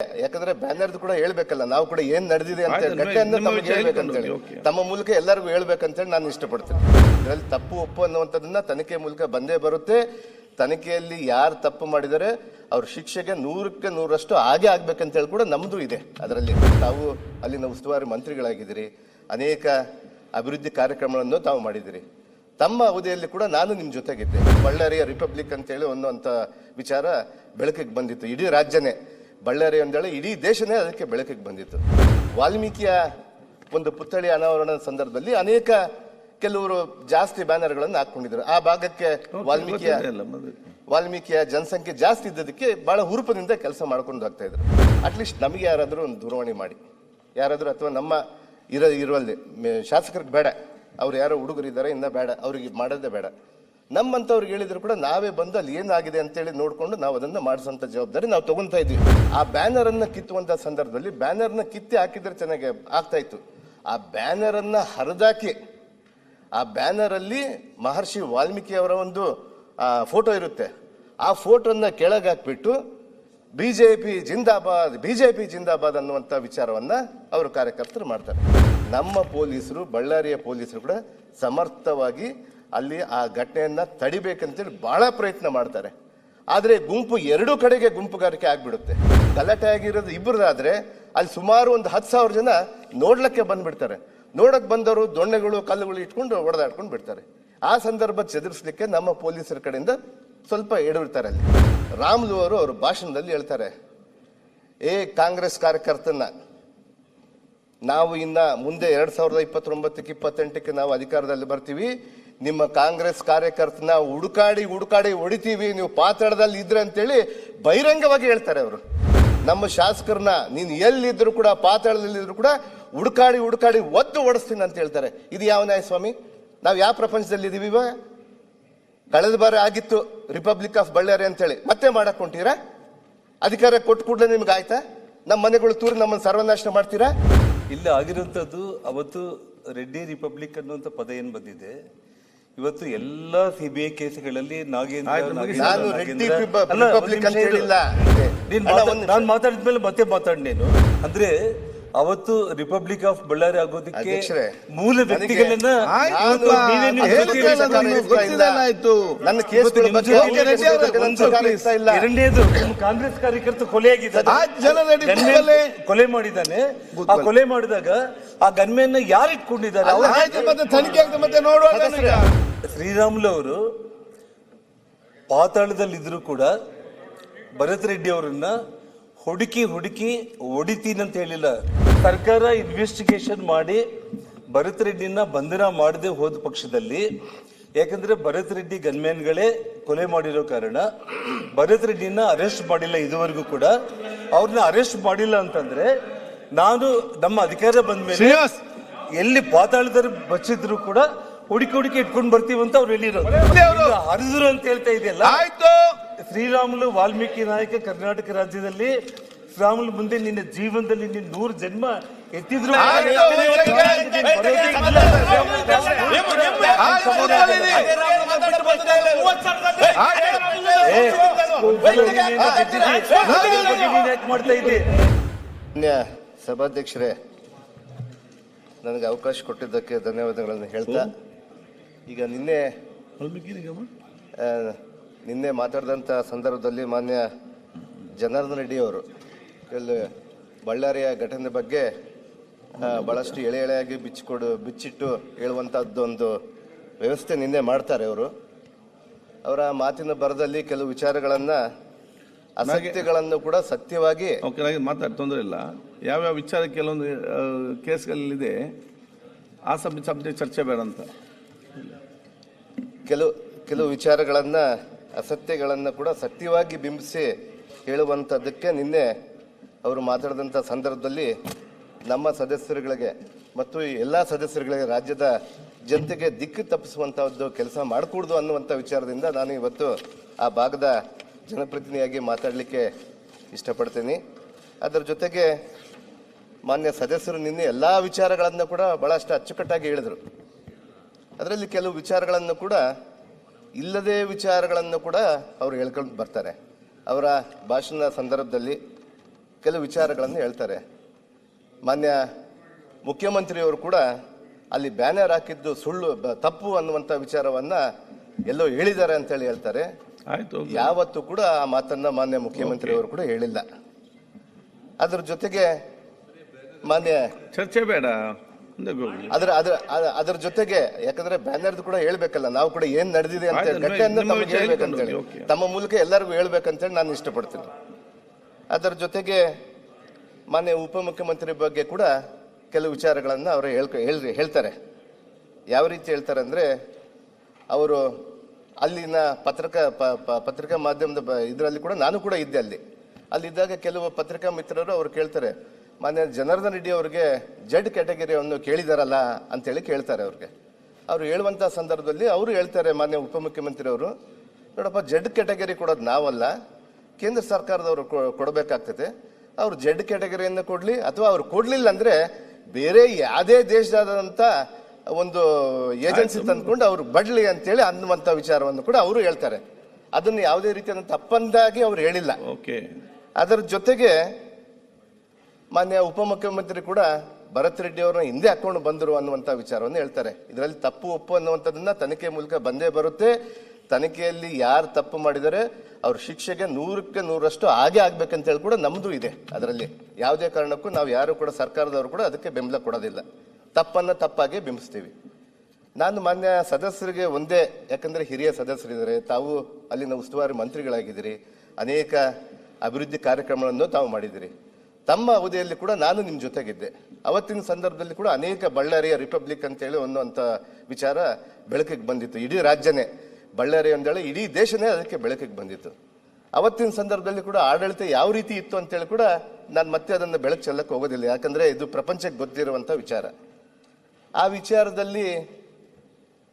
ಯಾಕಂದ್ರೆ ಬ್ಯಾನರ್ದು ಕೂಡ ಹೇಳ್ಬೇಕಲ್ಲ, ನಾವು ಕೂಡ ಏನ್ ನಡೆದಿದೆ ಅಂತ ಘಟನೆಯನ್ನ ತಮಗೆ ಹೇಳ್ಬೇಕಂತೇಳಿ ತಮ್ಮ ಮೂಲಕ ಎಲ್ಲರಿಗೂ ಹೇಳ್ಬೇಕಂತೇಳಿ ನಾನು ಇಷ್ಟಪಡ್ತೇನೆ. ಇದರಲ್ಲಿ ತಪ್ಪು ಒಪ್ಪು ಅನ್ನುವಂಥದ್ದನ್ನ ತನಿಖೆ ಮೂಲಕ ಬಂದೇ ಬರುತ್ತೆ. ತನಿಖೆಯಲ್ಲಿ ಯಾರು ತಪ್ಪು ಮಾಡಿದರೆ ಅವ್ರ ಶಿಕ್ಷೆಗೆ 100ಕ್ಕೆ 100ರಷ್ಟು ಹಾಗೆ ಆಗ್ಬೇಕಂತೇಳಿ ಕೂಡ ನಮ್ದು ಇದೆ. ಅದರಲ್ಲಿ ತಾವು ಅಲ್ಲಿನ ಉಸ್ತುವಾರಿ ಮಂತ್ರಿಗಳಾಗಿದ್ದೀರಿ, ಅನೇಕ ಅಭಿವೃದ್ಧಿ ಕಾರ್ಯಕ್ರಮಗಳನ್ನು ತಾವು ಮಾಡಿದಿರಿ. ತಮ್ಮ ಅವಧಿಯಲ್ಲಿ ಕೂಡ ನಾನು ನಿಮ್ಮ ಜೊತೆಗಿದ್ದೆ. ಬಳ್ಳಾರಿಯ ರಿಪಬ್ಲಿಕ್ ಅಂತೇಳಿ ಅನ್ನುವಂಥ ವಿಚಾರ ಬೆಳಕಿಗೆ ಬಂದಿತ್ತು. ಇಡೀ ರಾಜ್ಯನೇ ಬಳ್ಳಾರಿ ಅಂದೇಳಿ ಇಡೀ ದೇಶನೇ ಅದಕ್ಕೆ ಬೆಳಕಿಗೆ ಬಂದಿತ್ತು. ವಾಲ್ಮೀಕಿಯ ಒಂದು ಪುತ್ಥಳಿ ಅನಾವರಣದ ಸಂದರ್ಭದಲ್ಲಿ ಅನೇಕ ಕೆಲವರು ಜಾಸ್ತಿ ಬ್ಯಾನರ್ಗಳನ್ನು ಹಾಕೊಂಡಿದ್ರು. ಆ ಭಾಗಕ್ಕೆ ವಾಲ್ಮೀಕಿಯ ಜನಸಂಖ್ಯೆ ಜಾಸ್ತಿ ಇದ್ದದಕ್ಕೆ ಬಹಳ ಹುರುಪದಿಂದ ಕೆಲಸ ಮಾಡ್ಕೊಂಡು ಹೋಗ್ತಾ ಇದ್ರು. ಅಟ್ಲೀಸ್ಟ್ ನಮಗೆ ಯಾರಾದರೂ ಒಂದು ದೂರವಾಣಿ ಮಾಡಿ, ಯಾರಾದರೂ ಅಥವಾ ನಮ್ಮ ಇರುವಲ್ಲಿ ಶಾಸಕರಿಗೆ ಬೇಡ, ಅವ್ರು ಯಾರೋ ಹುಡುಗರಿದ್ದಾರೆ ಇನ್ನ ಬೇಡ, ಅವ್ರಿಗೆ ಮಾಡೋದೇ ಬೇಡ, ನಮ್ಮಂತವ್ರಿಗೆ ಹೇಳಿದ್ರು ಕೂಡ ನಾವೇ ಬಂದು ಅಲ್ಲಿ ಏನಾಗಿದೆ ಅಂತೇಳಿ ನೋಡ್ಕೊಂಡು ನಾವು ಅದನ್ನ ಮಾಡಿಸೋಂಥ ಜವಾಬ್ದಾರಿ ನಾವು ತಗೊಂತಾ ಇದ್ವಿ. ಆ ಬ್ಯಾನರ್ ಅನ್ನ ಕಿತ್ತುವಂತ ಸಂದರ್ಭದಲ್ಲಿ ಬ್ಯಾನರ್ನ ಕಿತ್ತಿ ಹಾಕಿದ್ರೆ ಚೆನ್ನಾಗಿ ಆಗ್ತಾ ಇತ್ತು. ಆ ಬ್ಯಾನರ್ ಅನ್ನ ಹರಿದಾಕಿ ಆ ಬ್ಯಾನರ್ ಅಲ್ಲಿ ಮಹರ್ಷಿ ವಾಲ್ಮೀಕಿ ಅವರ ಒಂದು ಫೋಟೋ ಇರುತ್ತೆ. ಆ ಫೋಟೋನ ಕೆಳಗೆ ಹಾಕ್ಬಿಟ್ಟು ಬಿಜೆಪಿ ಜಿಂದಾಬಾದ್, ಬಿಜೆಪಿ ಜಿಂದಾಬಾದ್ ಅನ್ನುವಂಥ ವಿಚಾರವನ್ನ ಅವರು ಕಾರ್ಯಕರ್ತರು ಮಾಡ್ತಾರೆ. ನಮ್ಮ ಪೊಲೀಸರು, ಬಳ್ಳಾರಿಯ ಪೊಲೀಸರು ಕೂಡ ಸಮರ್ಥವಾಗಿ ಅಲ್ಲಿ ಆ ಘಟನೆಯನ್ನ ತಡಿಬೇಕಂತೇಳಿ ಬಹಳ ಪ್ರಯತ್ನ ಮಾಡ್ತಾರೆ. ಆದ್ರೆ ಗುಂಪು ಎರಡೂ ಕಡೆಗೆ ಗುಂಪುಗಾರಿಕೆ ಆಗ್ಬಿಡುತ್ತೆ. ಗಲಾಟೆ ಆಗಿರೋದು ಇಬ್ಬರದಾದ್ರೆ ಅಲ್ಲಿ ಸುಮಾರು ಒಂದು 10,000 ಜನ ನೋಡ್ಲಿಕ್ಕೆ ಬಂದ್ಬಿಡ್ತಾರೆ. ನೋಡಕ್ ಬಂದವರು ದೊಣ್ಣೆಗಳು ಕಲ್ಲುಗಳು ಇಟ್ಕೊಂಡು ಹೊಡೆದಾಡ್ಕೊಂಡು ಬಿಡ್ತಾರೆ. ಆ ಸಂದರ್ಭ ಚದುರಿಸ್ಲಿಕ್ಕೆ ನಮ್ಮ ಪೊಲೀಸರ ಕಡೆಯಿಂದ ಸ್ವಲ್ಪ ಎಡವಿರ್ತಾರೆ. ಅಲ್ಲಿ ರಾಮುಲು ಅವರು ಅವ್ರ ಭಾಷಣದಲ್ಲಿ ಹೇಳ್ತಾರೆ, ಕಾಂಗ್ರೆಸ್ ಕಾರ್ಯಕರ್ತನ ನಾವು ಇನ್ನ ಮುಂದೆ 2029ಕ್ಕೆ 28ಕ್ಕೆ ನಾವು ಅಧಿಕಾರದಲ್ಲಿ ಬರ್ತೀವಿ, ನಿಮ್ಮ ಕಾಂಗ್ರೆಸ್ ಕಾರ್ಯಕರ್ತನ ಹುಡುಕಾಡಿ ಹೊಡಿತೀವಿ, ನೀವು ಪಾತಾಳದಲ್ಲಿ ಇದ್ರೆ ಅಂತೇಳಿ ಬಹಿರಂಗವಾಗಿ ಹೇಳ್ತಾರೆ ಅವರು. ನಮ್ಮ ಶಾಸಕರನ್ನ ನೀನು ಎಲ್ಲಿದ್ರು ಕೂಡ, ಪಾತಾಳದಲ್ಲಿದ್ರು ಕೂಡ ಹುಡುಕಾಡಿ ಒದ್ದು ಓಡಿಸ್ತೀನಿ ಅಂತ ಹೇಳ್ತಾರೆ. ಇದು ಯಾವ ನ್ಯಾಯ ಸ್ವಾಮಿ? ನಾವು ಯಾವ ಪ್ರಪಂಚದಲ್ಲಿ ಇದೀವಿ? ಇವಾಗ ಕಳೆದ ಬಾರಿ ಆಗಿತ್ತು ರಿಪಬ್ಲಿಕ್ ಆಫ್ ಬಳ್ಳಾರಿ ಅಂತೇಳಿ, ಮತ್ತೆ ಮಾಡಕ್ ಹೊಂಟೀರಾ? ಅಧಿಕಾರ ಕೊಟ್ಟು ಕೂಡಲೇ ನಿಮ್ಗೆ ಆಯ್ತಾ? ನಮ್ಮ ಮನೆಗಳು ತೂರಿ ನಮ್ಮನ್ನು ಸರ್ವನಾಶ ಮಾಡ್ತೀರಾ? ಇಲ್ಲಿ ಆಗಿರುವಂತದ್ದು ಅವತ್ತು ರೆಡ್ಡಿ ರಿಪಬ್ಲಿಕ್ ಅನ್ನುವಂಥ ಪದ ಏನ್ ಬಂದಿದೆ, ಇವತ್ತು ಎಲ್ಲಾ ಸಿಬಿಐ ಕೇಸ್ಗಳಲ್ಲಿ ನಾನು ಮಾತಾಡಿದ್ಮೇಲೆ ಮತ್ತೆ ಮಾತಾಡ್ನೇನು ಅಂದ್ರೆ ಅವತ್ತು ರಿಪಬ್ಲಿಕ್ ಆಫ್ ಬಳ್ಳಾರಿ ಆಗೋದಕ್ಕೆ ಮೂಲ ವ್ಯಕ್ತಿಗಳನ್ನ ಎರಡನೇದು ಕಾಂಗ್ರೆಸ್ ಕಾರ್ಯಕರ್ತ ಕೊಲೆ ಮಾಡಿದ್ದಾನೆ. ಆ ಕೊಲೆ ಮಾಡಿದಾಗ ಆ ಗನ್ಮೆನ್ನ ಯಾರು ಇಟ್ಕೊಂಡಿದ್ದಾರೆ? ಶ್ರೀರಾಮುಲು ಅವರು ಪಾತಾಳದಲ್ಲಿದ್ರು ಕೂಡ ಭರತ್ ರೆಡ್ಡಿ ಅವರನ್ನ ಹುಡುಕಿ ಹೊಡಿತೀನಿ ಅಂತ ಹೇಳಿಲ್ಲ. ಸರ್ಕಾರ ಇನ್ವೆಸ್ಟಿಗೇಷನ್ ಮಾಡಿ ಭರತ್ ರೆಡ್ಡಿನ ಬಂಧನ ಮಾಡದೆ ಹೋದ ಪಕ್ಷದಲ್ಲಿ, ಯಾಕಂದ್ರೆ ಭರತ್ ರೆಡ್ಡಿ ಗನ್ಮ್ಯಾನ್ಗಳೇ ಕೊಲೆ ಮಾಡಿರೋ ಕಾರಣ ಭರತ್ ರೆಡ್ಡಿನ ಅರೆಸ್ಟ್ ಮಾಡಿಲ್ಲ. ಇದುವರೆಗೂ ಕೂಡ ಅವ್ರನ್ನ ಅರೆಸ್ಟ್ ಮಾಡಿಲ್ಲ ಅಂತಂದ್ರೆ ನಾನು ನಮ್ಮ ಅಧಿಕಾರ ಬಂದ ಮೇಲೆ ಎಲ್ಲಿ ಪಾತಾಳದಲ್ಲಿ ಬಚ್ಚಿದ್ರು ಕೂಡ ಹುಡುಕಿ ಇಟ್ಕೊಂಡು ಬರ್ತೀವಿ ಅಂತ ಅವ್ರು ಹೇಳಿರೋದು. ಹರಿದ್ರು ಅಂತ ಹೇಳ್ತಾ ಇದೆಯಲ್ಲ. ಶ್ರೀರಾಮುಲು ವಾಲ್ಮೀಕಿ ನಾಯಕ ಕರ್ನಾಟಕ ರಾಜ್ಯದಲ್ಲಿ ಶ್ರೀರಾಮುಲು ಮುಂದೆ ನಿನ್ನ ಜೀವನದಲ್ಲಿ ನೀನು 100 ಜನ್ಮ ಎತ್ತಿದ್ರು ಮಾಡ್ತಾ ಇದ್ದೆ. ಸಭಾಧ್ಯಕ್ಷರೇ, ನನಗೆ ಅವಕಾಶ ಕೊಟ್ಟಿದ್ದಕ್ಕೆ ಧನ್ಯವಾದಗಳನ್ನು ಹೇಳ್ತಾ, ಈಗ ನಿನ್ನೆ ಮಾತಾಡಿದಂಥ ಸಂದರ್ಭದಲ್ಲಿ ಮಾನ್ಯ ಜನಾರ್ದನ್ ರೆಡ್ಡಿ ಅವರು ಬಳ್ಳಾರಿಯ ಘಟನೆ ಬಗ್ಗೆ ಬಹಳಷ್ಟು ಎಳೆಯಾಗಿ ಬಿಚ್ಚಿಟ್ಟು ಹೇಳುವಂಥದ್ದೊಂದು ವ್ಯವಸ್ಥೆ ನಿನ್ನೆ ಮಾಡ್ತಾರೆ. ಅವರ ಮಾತಿನ ಬರದಲ್ಲಿ ಕೆಲವು ವಿಚಾರಗಳನ್ನು, ಅಸತ್ಯಗಳನ್ನು ಕೂಡ ಸತ್ಯವಾಗಿ ಮಾತಾಡಿ ತೊಂದರೆ ಇಲ್ಲ. ಯಾವ್ಯಾವ ವಿಚಾರ ಕೆಲವೊಂದು ಕೇಸ್ಗಳಲ್ಲಿದೆ ಆ ಸಬ್ಜೆಕ್ಟ್ ಚರ್ಚೆ ಬೇಡ ಅಂತ ಕೆಲವು ವಿಚಾರಗಳನ್ನು, ಅಸತ್ಯಗಳನ್ನು ಕೂಡ ಸತ್ಯವಾಗಿ ಬಿಂಬಿಸಿ ಹೇಳುವಂಥದ್ದಕ್ಕೆ ನಿನ್ನೆ ಅವರು ಮಾತಾಡಿದಂಥ ಸಂದರ್ಭದಲ್ಲಿ ನಮ್ಮ ಸದಸ್ಯರುಗಳಿಗೆ ಮತ್ತು ಎಲ್ಲ ಸದಸ್ಯರುಗಳಿಗೆ, ರಾಜ್ಯದ ಜನತೆಗೆ ದಿಕ್ಕು ತಪ್ಪಿಸುವಂಥದ್ದು ಕೆಲಸ ಮಾಡಕೂಡ್ದು ಅನ್ನುವಂಥ ವಿಚಾರದಿಂದ ನಾನು ಇವತ್ತು ಆ ಭಾಗದ ಜನಪ್ರತಿನಿಧಿಯಾಗಿ ಮಾತಾಡಲಿಕ್ಕೆ ಇಷ್ಟಪಡ್ತೀನಿ. ಅದರ ಜೊತೆಗೆ ಮಾನ್ಯ ಸದಸ್ಯರು ನಿನ್ನೆ ಎಲ್ಲ ವಿಚಾರಗಳನ್ನು ಕೂಡ ಬಹಳಷ್ಟು ಅಚ್ಚುಕಟ್ಟಾಗಿ ಹೇಳಿದರು. ಅದರಲ್ಲಿ ಕೆಲವು ವಿಚಾರಗಳನ್ನು ಕೂಡ, ಇಲ್ಲದೇ ವಿಚಾರಗಳನ್ನು ಕೂಡ ಅವರು ಹೇಳ್ಕೊಂಡು ಬರ್ತಾರೆ. ಅವರ ಭಾಷಣ ಸಂದರ್ಭದಲ್ಲಿ ಕೆಲವು ವಿಚಾರಗಳನ್ನು ಹೇಳ್ತಾರೆ. ಮಾನ್ಯ ಮುಖ್ಯಮಂತ್ರಿಯವರು ಕೂಡ ಅಲ್ಲಿ ಬ್ಯಾನರ್ ಹಾಕಿದ್ದು ಸುಳ್ಳು ತಪ್ಪು ಅನ್ನುವಂಥ ವಿಚಾರವನ್ನ ಎಲ್ಲೋ ಹೇಳಿದ್ದಾರೆ ಅಂತೇಳಿ ಹೇಳ್ತಾರೆ. ಆಯ್ತು, ಯಾವತ್ತೂ ಕೂಡ ಆ ಮಾತನ್ನ ಮಾನ್ಯ ಮುಖ್ಯಮಂತ್ರಿಯವರು ಕೂಡ ಹೇಳಿಲ್ಲ. ಅದ್ರ ಜೊತೆಗೆ ಮಾನ್ಯ ಚರ್ಚೆ ಬೇಡ. ಅದರ ಜೊತೆಗೆ ಯಾಕಂದ್ರೆ ಬ್ಯಾನರ್ದು ಕೂಡ ಹೇಳ್ಬೇಕಲ್ಲ, ನಾವು ಕೂಡ ಏನ್ ನಡೆದಿದೆ ಅಂತ ಆಯ್ತು, ಘಟನೆಯನ್ನ ನಿಮ್ಮ ತಮಗೆ ವಿಚಾರ ಹೇಳ್ಬೇಕಂತೇಳಿ ಓಕೆ. ತಮ್ಮ ಮೂಲಕ ಎಲ್ಲರಿಗೂ ಹೇಳ್ಬೇಕಂತೇಳಿ ನಾನು ಇಷ್ಟಪಡ್ತೀನಿ. ಅದರ ಜೊತೆಗೆ ಮಾನ್ಯ ಉಪಮುಖ್ಯಮಂತ್ರಿ ಬಗ್ಗೆ ಕೂಡ ಕೆಲವು ವಿಚಾರಗಳನ್ನ ಅವರು ಹೇಳ್ತಾರೆ. ಯಾವ ರೀತಿ ಹೇಳ್ತಾರೆ ಅಂದ್ರೆ, ಅವರು ಅಲ್ಲಿನ ಪತ್ರಿಕಾ ಮಾಧ್ಯಮದ ಇದರಲ್ಲಿ ಕೂಡ ನಾನು ಕೂಡ ಇದ್ದೆ. ಅಲ್ಲಿದ್ದಾಗ ಕೆಲವು ಪತ್ರಿಕಾ ಮಿತ್ರರು ಅವ್ರು ಕೇಳ್ತಾರೆ, ಮಾನ್ಯ ಜನಾರ್ದನ್ ರೆಡ್ಡಿ ಅವ್ರಿಗೆ ಜೆಡ್ ಕ್ಯಾಟಗರಿಯನ್ನು ಕೇಳಿದಾರಲ್ಲ ಅಂತೇಳಿ ಕೇಳ್ತಾರೆ. ಅವ್ರು ಹೇಳುವಂಥ ಸಂದರ್ಭದಲ್ಲಿ ಅವರು ಹೇಳ್ತಾರೆ, ಮಾನ್ಯ ಉಪಮುಖ್ಯಮಂತ್ರಿ ಅವರು, ನೋಡಪ್ಪ, ಜೆಡ್ ಕ್ಯಾಟಗರಿ ಕೊಡೋದು ನಾವಲ್ಲ, ಕೇಂದ್ರ ಸರ್ಕಾರದವರು ಕೊಡಬೇಕಾಗ್ತದೆ. ಅವ್ರು ಜೆಡ್ ಕ್ಯಾಟಗರಿಯನ್ನು ಕೊಡ್ಲಿ, ಅಥವಾ ಅವ್ರು ಕೊಡ್ಲಿಲ್ಲ ಅಂದ್ರೆ ಬೇರೆ ಯಾವುದೇ ದೇಶದಾದಂಥ ಒಂದು ಏಜೆನ್ಸಿ ತಂದ್ಕೊಂಡು ಅವ್ರು ಬಡ್ಲಿ ಅಂತೇಳಿ ಅನ್ನುವಂಥ ವಿಚಾರವನ್ನು ಕೂಡ ಅವರು ಹೇಳ್ತಾರೆ. ಅದನ್ನು ಯಾವುದೇ ರೀತಿಯಾದ ತಪ್ಪಂದಾಗಿ ಅವ್ರು ಹೇಳಿಲ್ಲ. ಅದರ ಜೊತೆಗೆ ಮಾನ್ಯ ಉಪಮುಖ್ಯಮಂತ್ರಿ ಕೂಡ ಭರತ್ ರೆಡ್ಡಿ ಅವರನ್ನ ಹಿಂದೆ ಹಾಕೊಂಡು ಬಂದರು ಅನ್ನುವಂಥ ವಿಚಾರವನ್ನು ಹೇಳ್ತಾರೆ. ಇದರಲ್ಲಿ ತಪ್ಪು ಒಪ್ಪು ಅನ್ನುವಂಥದ್ದನ್ನ ತನಿಖೆ ಮೂಲಕ ಬಂದೇ ಬರುತ್ತೆ. ತನಿಖೆಯಲ್ಲಿ ಯಾರು ತಪ್ಪು ಮಾಡಿದರೆ ಅವ್ರ ಶಿಕ್ಷೆಗೆ 100ಕ್ಕೆ 100ರಷ್ಟು ಹಾಗೆ ಆಗ್ಬೇಕಂತ ಹೇಳಿ ಕೂಡ ನಮ್ದು ಇದೆ. ಅದರಲ್ಲಿ ಯಾವುದೇ ಕಾರಣಕ್ಕೂ ನಾವು ಯಾರು ಕೂಡ ಸರ್ಕಾರದವರು ಕೂಡ ಅದಕ್ಕೆ ಬೆಂಬಲ ಕೊಡೋದಿಲ್ಲ. ತಪ್ಪನ್ನ ತಪ್ಪಾಗಿ ಬಿಂಬಿಸ್ತೀವಿ. ನಾನು ಮಾನ್ಯ ಸದಸ್ಯರಿಗೆ ಒಂದೇ, ಯಾಕಂದ್ರೆ ಹಿರಿಯ ಸದಸ್ಯರಿದ್ದಾರೆ, ತಾವು ಅಲ್ಲಿನ ಉಸ್ತುವಾರಿ ಮಂತ್ರಿಗಳಾಗಿದ್ದೀರಿ, ಅನೇಕ ಅಭಿವೃದ್ಧಿ ಕಾರ್ಯಕ್ರಮಗಳನ್ನು ತಾವು ಮಾಡಿದಿರಿ. ತಮ್ಮ ಅವಧಿಯಲ್ಲಿ ಕೂಡ ನಾನು ನಿಮ್ಮ ಜೊತೆಗಿದ್ದೆ. ಅವತ್ತಿನ ಸಂದರ್ಭದಲ್ಲಿ ಕೂಡ ಅನೇಕ ಬಳ್ಳಾರಿಯ ರಿಪಬ್ಲಿಕ್ ಅಂತೇಳಿ ಅನ್ನುವಂಥ ವಿಚಾರ ಬೆಳಕಿಗೆ ಬಂದಿತ್ತು. ಇಡೀ ರಾಜ್ಯನೇ ಬಳ್ಳಾರಿ ಅಂದೇಳಿ ಇಡೀ ದೇಶನೇ ಅದಕ್ಕೆ ಬೆಳಕಿಗೆ ಬಂದಿತ್ತು. ಅವತ್ತಿನ ಸಂದರ್ಭದಲ್ಲಿ ಕೂಡ ಆಡಳಿತ ಯಾವ ರೀತಿ ಇತ್ತು ಅಂತೇಳಿ ಕೂಡ ನಾನು ಮತ್ತೆ ಅದನ್ನು ಬೆಳಕು ಚೆಲ್ಲಕ್ಕೆ ಹೋಗೋದಿಲ್ಲ, ಯಾಕಂದ್ರೆ ಇದು ಪ್ರಪಂಚಕ್ಕೆ ಗೊತ್ತಿರುವಂಥ ವಿಚಾರ. ಆ ವಿಚಾರದಲ್ಲಿ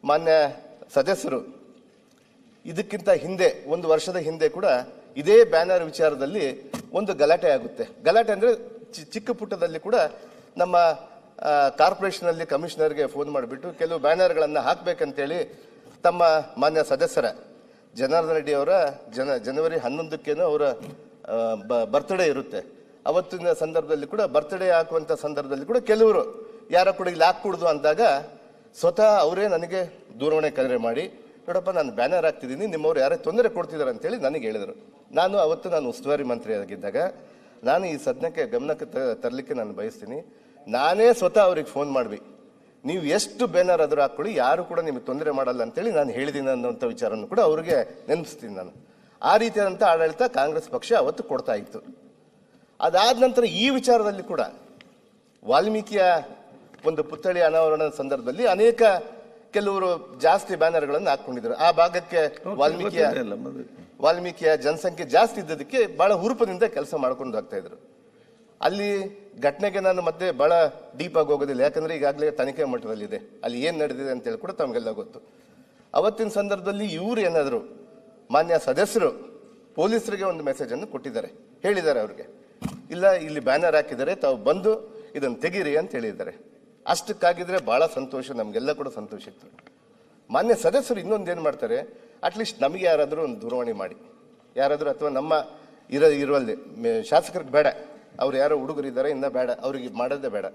ಮಾನ್ಯ ಸದಸ್ಯರು ಇದಕ್ಕಿಂತ ಹಿಂದೆ 1 ವರ್ಷದ ಹಿಂದೆ ಕೂಡ ಇದೇ ಬ್ಯಾನರ್ ವಿಚಾರದಲ್ಲಿ ಒಂದು ಗಲಾಟೆ ಆಗುತ್ತೆ. ಗಲಾಟೆ ಅಂದ್ರೆ ಚಿಕ್ಕ ಪುಟ್ಟದಲ್ಲಿ ಕೂಡ ನಮ್ಮ ಕಾರ್ಪೊರೇಷನ್ ಅಲ್ಲಿ ಕಮಿಷನರ್ಗೆ ಫೋನ್ ಮಾಡಿಬಿಟ್ಟು ಕೆಲವು ಬ್ಯಾನರ್ಗಳನ್ನು ಹಾಕ್ಬೇಕಂತೇಳಿ ತಮ್ಮ ಮಾನ್ಯ ಸದಸ್ಯರ ಜನಾರ್ದನ್ ರೆಡ್ಡಿ ಅವರ ಜನವರಿ 11ಕ್ಕೇನೋ ಅವರ ಬರ್ತ್ಡೇ ಇರುತ್ತೆ. ಅವತ್ತಿನ ಸಂದರ್ಭದಲ್ಲಿ ಕೂಡ ಬರ್ತ್ಡೇ ಹಾಕುವಂತ ಸಂದರ್ಭದಲ್ಲಿ ಕೂಡ ಕೆಲವರು ಯಾರ ಕೂಡ ಇಲ್ಲಿ ಹಾಕೂಡ್ದು ಅಂದಾಗ ಸ್ವತಃ ಅವರೇ ನನಗೆ ದೂರವಾಣಿ ಕರೆ ಮಾಡಿ, ನೋಡಪ್ಪ, ನಾನು ಬ್ಯಾನರ್ ಹಾಕ್ತಿದ್ದೀನಿ, ನಿಮ್ಮವ್ರು ಯಾರೇ ತೊಂದರೆ ಕೊಡ್ತಿದ್ದಾರೆ ಅಂತೇಳಿ ನನಗೆ ಹೇಳಿದರು. ನಾನು ಉಸ್ತುವಾರಿ ಮಂತ್ರಿ ಆಗಿದ್ದಾಗ ನಾನು ಈ ಸದ್ಯಕ್ಕೆ ಗಮನಕ್ಕೆ ತರಲಿಕ್ಕೆ ನಾನು ಬಯಸ್ತೀನಿ. ನಾನೇ ಸ್ವತಃ ಅವ್ರಿಗೆ ಫೋನ್ ಮಾಡಿ, ನೀವು ಎಷ್ಟು ಬ್ಯಾನರ್ ಆದರೂ ಹಾಕೊಳ್ಳಿ, ಯಾರು ಕೂಡ ನಿಮಗೆ ತೊಂದರೆ ಮಾಡಲ್ಲ ಅಂತೇಳಿ ನಾನು ಹೇಳಿದ್ದೀನಿ ಅನ್ನೋಂಥ ವಿಚಾರವನ್ನು ಕೂಡ ಅವ್ರಿಗೆ ನೆನಪಿಸ್ತೀನಿ ನಾನು. ಆ ರೀತಿಯಾದಂಥ ಆಡಳಿತ ಕಾಂಗ್ರೆಸ್ ಪಕ್ಷ ಅವತ್ತು ಕೊಡ್ತಾ ಇತ್ತು. ಅದಾದ ನಂತರ ಈ ವಿಚಾರದಲ್ಲಿ ಕೂಡ ವಾಲ್ಮೀಕಿಯ ಒಂದು ಪುತ್ಥಳಿ ಅನಾವರಣದ ಸಂದರ್ಭದಲ್ಲಿ ಅನೇಕ ಕೆಲವರು ಜಾಸ್ತಿ ಬ್ಯಾನರ್ಗಳನ್ನು ಹಾಕೊಂಡಿದ್ರು. ಆ ಭಾಗಕ್ಕೆ ವಾಲ್ಮೀಕಿಯ ಜನಸಂಖ್ಯೆ ಜಾಸ್ತಿ ಇದ್ದದಕ್ಕೆ ಬಹಳ ಹುರುಪದಿಂದ ಕೆಲಸ ಮಾಡ್ಕೊಂಡು ಹೋಗ್ತಾ ಇದ್ರು. ಅಲ್ಲಿ ಘಟನೆಗೆ ನಾನು ಮತ್ತೆ ಬಹಳ ಡೀಪ್ ಆಗಿ ಹೋಗೋದಿಲ್ಲ, ಯಾಕಂದ್ರೆ ಈಗಾಗಲೇ ತನಿಖೆ ಮಟ್ಟದಲ್ಲಿದೆ, ಅಲ್ಲಿ ಏನ್ ನಡೆದಿದೆ ಅಂತ ಹೇಳಿ ಕೂಡ ತಮಗೆಲ್ಲ ಗೊತ್ತು. ಅವತ್ತಿನ ಸಂದರ್ಭದಲ್ಲಿ ಇವರು ಏನಾದ್ರು ಮಾನ್ಯ ಸದಸ್ಯರು ಪೊಲೀಸರಿಗೆ ಒಂದು ಮೆಸೇಜ್ ಅನ್ನು ಕೊಟ್ಟಿದ್ದಾರೆ, ಹೇಳಿದ್ದಾರೆ ಅವ್ರಿಗೆ, ಇಲ್ಲ ಇಲ್ಲಿ ಬ್ಯಾನರ್ ಹಾಕಿದ್ದಾರೆ, ತಾವು ಬಂದು ಇದನ್ನು ತೆಗೀರಿ ಅಂತ ಹೇಳಿದ್ದಾರೆ. ಅಷ್ಟಕ್ಕಾಗಿದ್ರೆ ಬಹಳ ಸಂತೋಷ, ನಮ್ಗೆಲ್ಲ ಕೂಡ ಸಂತೋಷ ಇತ್ತು. ಮಾನ್ಯ ಸದಸ್ಯರು ಇನ್ನೊಂದೇನು ಮಾಡ್ತಾರೆ, ಅಟ್ಲೀಸ್ಟ್ ನಮಗೆ ಯಾರಾದರೂ ಒಂದು ದೂರವಾಣಿ ಮಾಡಿ, ಯಾರಾದರೂ ಅಥವಾ ನಮ್ಮ ಇರುವಲ್ಲಿ ಶಾಸಕರಿಗೆ ಬೇಡ, ಅವ್ರು ಯಾರೋ ಹುಡುಗರಿದ್ದಾರೆ ಇನ್ನ ಬೇಡ, ಅವ್ರಿಗೆ ಮಾಡೋದೇ ಬೇಡ,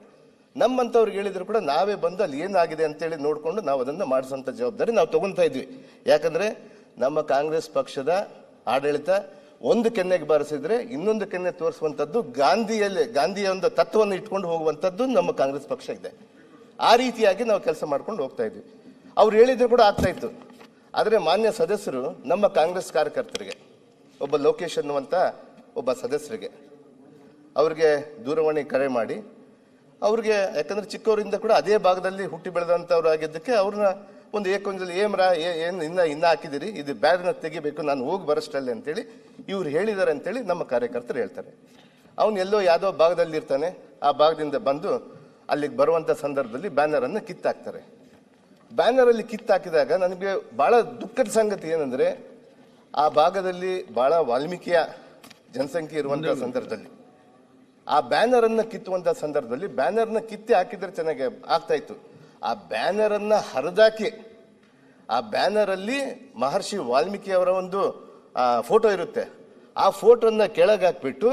ನಮ್ಮಂಥವ್ರಿಗೆ ಹೇಳಿದ್ರು ಕೂಡ ನಾವೇ ಬಂದು ಅಲ್ಲಿ ಏನಾಗಿದೆ ಅಂತೇಳಿ ನೋಡಿಕೊಂಡು ನಾವು ಅದನ್ನು ಮಾಡಿಸೋಂಥ ಜವಾಬ್ದಾರಿ ನಾವು ತಗೊಳ್ತಾ ಇದ್ವಿ. ಯಾಕಂದ್ರೆ ನಮ್ಮ ಕಾಂಗ್ರೆಸ್ ಪಕ್ಷದ ಆಡಳಿತ ಒಂದು ಕೆನ್ನೆಗೆ ಬಾರಿಸಿದ್ರೆ ಇನ್ನೊಂದು ಕೆನ್ನೆ ತೋರಿಸುವಂಥದ್ದು, ಗಾಂಧಿಯ ಒಂದು ತತ್ವವನ್ನು ಇಟ್ಕೊಂಡು ಹೋಗುವಂಥದ್ದು ನಮ್ಮ ಕಾಂಗ್ರೆಸ್ ಪಕ್ಷ ಇದೆ. ಆ ರೀತಿಯಾಗಿ ನಾವು ಕೆಲಸ ಮಾಡ್ಕೊಂಡು ಹೋಗ್ತಾ ಇದ್ವಿ. ಅವ್ರು ಹೇಳಿದ್ರು ಕೂಡ ಆಗ್ತಾ ಇತ್ತು. ಆದರೆ ಮಾನ್ಯ ಸದಸ್ಯರು ನಮ್ಮ ಕಾಂಗ್ರೆಸ್ ಕಾರ್ಯಕರ್ತರಿಗೆ, ಒಬ್ಬ ಲೋಕೇಶ್ ಅನ್ನುವಂಥ ಒಬ್ಬ ಸದಸ್ಯರಿಗೆ ಅವ್ರಿಗೆ ದೂರವಾಣಿ ಕರೆ ಮಾಡಿ, ಅವ್ರಿಗೆ ಯಾಕಂದ್ರೆ ಚಿಕ್ಕವರಿಂದ ಕೂಡ ಅದೇ ಭಾಗದಲ್ಲಿ ಹುಟ್ಟಿ ಬೆಳೆದಂಥವ್ರು ಆಗಿದ್ದಕ್ಕೆ ಅವ್ರನ್ನ ಒಂದು ಏಕೊಂದಲ್ಲಿ ಏನು ಇನ್ನ ಹಾಕಿದಿರಿ, ಇದು ಬ್ಯಾನರ್ನ ತೆಗಿಬೇಕು, ನಾನು ಹೋಗಿ ಬರೋಷ್ಟಲ್ಲೇ ಅಂತೇಳಿ ಇವ್ರು ಹೇಳಿದ್ದಾರೆ ಅಂತೇಳಿ ನಮ್ಮ ಕಾರ್ಯಕರ್ತರು ಹೇಳ್ತಾರೆ. ಅವನು ಎಲ್ಲೋ ಯಾವುದೋ ಭಾಗದಲ್ಲಿ ಇರ್ತಾನೆ, ಆ ಭಾಗದಿಂದ ಬಂದು ಅಲ್ಲಿಗೆ ಬರುವಂಥ ಸಂದರ್ಭದಲ್ಲಿ ಬ್ಯಾನರನ್ನು ಕಿತ್ತಾಕ್ತಾರೆ. ಬ್ಯಾನರಲ್ಲಿ ಕಿತ್ತಾಕಿದಾಗ ನನಗೆ ಬಹಳ ದುಃಖದ ಸಂಗತಿ ಏನಂದ್ರೆ, ಆ ಭಾಗದಲ್ಲಿ ಬಹಳ ವಾಲ್ಮೀಕಿಯ ಜನಸಂಖ್ಯೆ ಇರುವಂತಹ ಸಂದರ್ಭದಲ್ಲಿ ಆ ಬ್ಯಾನರನ್ನು ಕಿತ್ತುವಂಥ ಸಂದರ್ಭದಲ್ಲಿ ಬ್ಯಾನರ್ನ ಕಿತ್ತಿ ಹಾಕಿದ್ರೆ ಚೆನ್ನಾಗಿ ಆಗ್ತಾ ಇತ್ತು. ಆ ಬ್ಯಾನರನ್ನು ಹರಿದಾಕಿ ಆ ಬ್ಯಾನರಲ್ಲಿ ಮಹರ್ಷಿ ವಾಲ್ಮೀಕಿ ಅವರ ಒಂದು ಫೋಟೋ ಇರುತ್ತೆ, ಆ ಫೋಟೋನ ಕೆಳಗೆ ಹಾಕ್ಬಿಟ್ಟು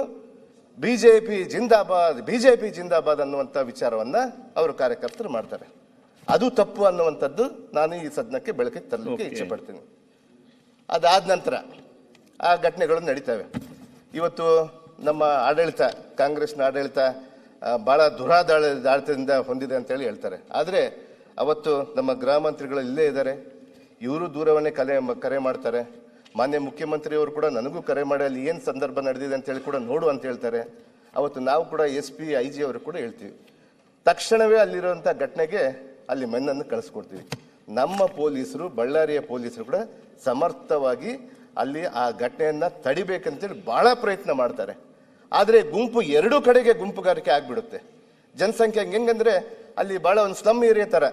ಬಿಜೆಪಿ ಜಿಂದಾಬಾದ್, ಬಿಜೆಪಿ ಜಿಂದಾಬಾದ್ ಅನ್ನುವಂಥ ವಿಚಾರವನ್ನ ಅವರು ಕಾರ್ಯಕರ್ತರು ಮಾಡ್ತಾರೆ. ಅದು ತಪ್ಪು ಅನ್ನುವಂಥದ್ದು ನಾನು ಈ ಸದನಕ್ಕೆ ಬೆಳಕಿಗೆ ತರಲಿಕ್ಕೆ ಇಚ್ಛೆ ಪಡ್ತೀನಿ. ಅದಾದ ನಂತರ ಆ ಘಟನೆಗಳು ನಡೀತವೆ. ಇವತ್ತು ನಮ್ಮ ಆಡಳಿತ, ಕಾಂಗ್ರೆಸ್ನ ಆಡಳಿತ ಬಹಳ ದುರಾಡಳಿತದಿಂದ ಹೊಂದಿದೆ ಅಂತೇಳಿ ಹೇಳ್ತಾರೆ. ಆದರೆ ಅವತ್ತು ನಮ್ಮ ಗೃಹ ಮಂತ್ರಿಗಳು ಇಲ್ಲೇ ಇದ್ದಾರೆ, ಇವರು ದೂರವಾಣಿ ಕರೆ ಮಾಡ್ತಾರೆ. ಮಾನ್ಯ ಮುಖ್ಯಮಂತ್ರಿಯವರು ಕೂಡ ನನಗೂ ಕರೆ ಮಾಡಿ ಅಲ್ಲಿ ಏನು ಸಂದರ್ಭ ನಡೆದಿದೆ ಅಂತೇಳಿ ಕೂಡ ನೋಡು ಅಂತ ಹೇಳ್ತಾರೆ. ಅವತ್ತು ನಾವು ಕೂಡ SP IG ಅವರು ಕೂಡ ಹೇಳ್ತೀವಿ. ತಕ್ಷಣವೇ ಅಲ್ಲಿರುವಂಥ ಘಟನೆಗೆ ಅಲ್ಲಿ ಮೆನ್ನನ್ನು ಕಳಿಸ್ಕೊಡ್ತೀವಿ. ನಮ್ಮ ಪೊಲೀಸರು, ಬಳ್ಳಾರಿಯ ಪೊಲೀಸರು ಕೂಡ ಸಮರ್ಥವಾಗಿ ಅಲ್ಲಿ ಆ ಘಟನೆಯನ್ನ ತಡಿಬೇಕಂತೇಳಿ ಬಹಳ ಪ್ರಯತ್ನ ಮಾಡ್ತಾರೆ. ಆದರೆ ಗುಂಪು ಎರಡೂ ಕಡೆಗೆ ಗುಂಪುಗಾರಿಕೆ ಆಗ್ಬಿಡುತ್ತೆ. ಜನಸಂಖ್ಯೆ ಹೆಂಗಂದ್ರೆ ಅಲ್ಲಿ ಬಹಳ ಒಂದು ಸ್ಲಮ್ ಏರಿಯಾ ತರ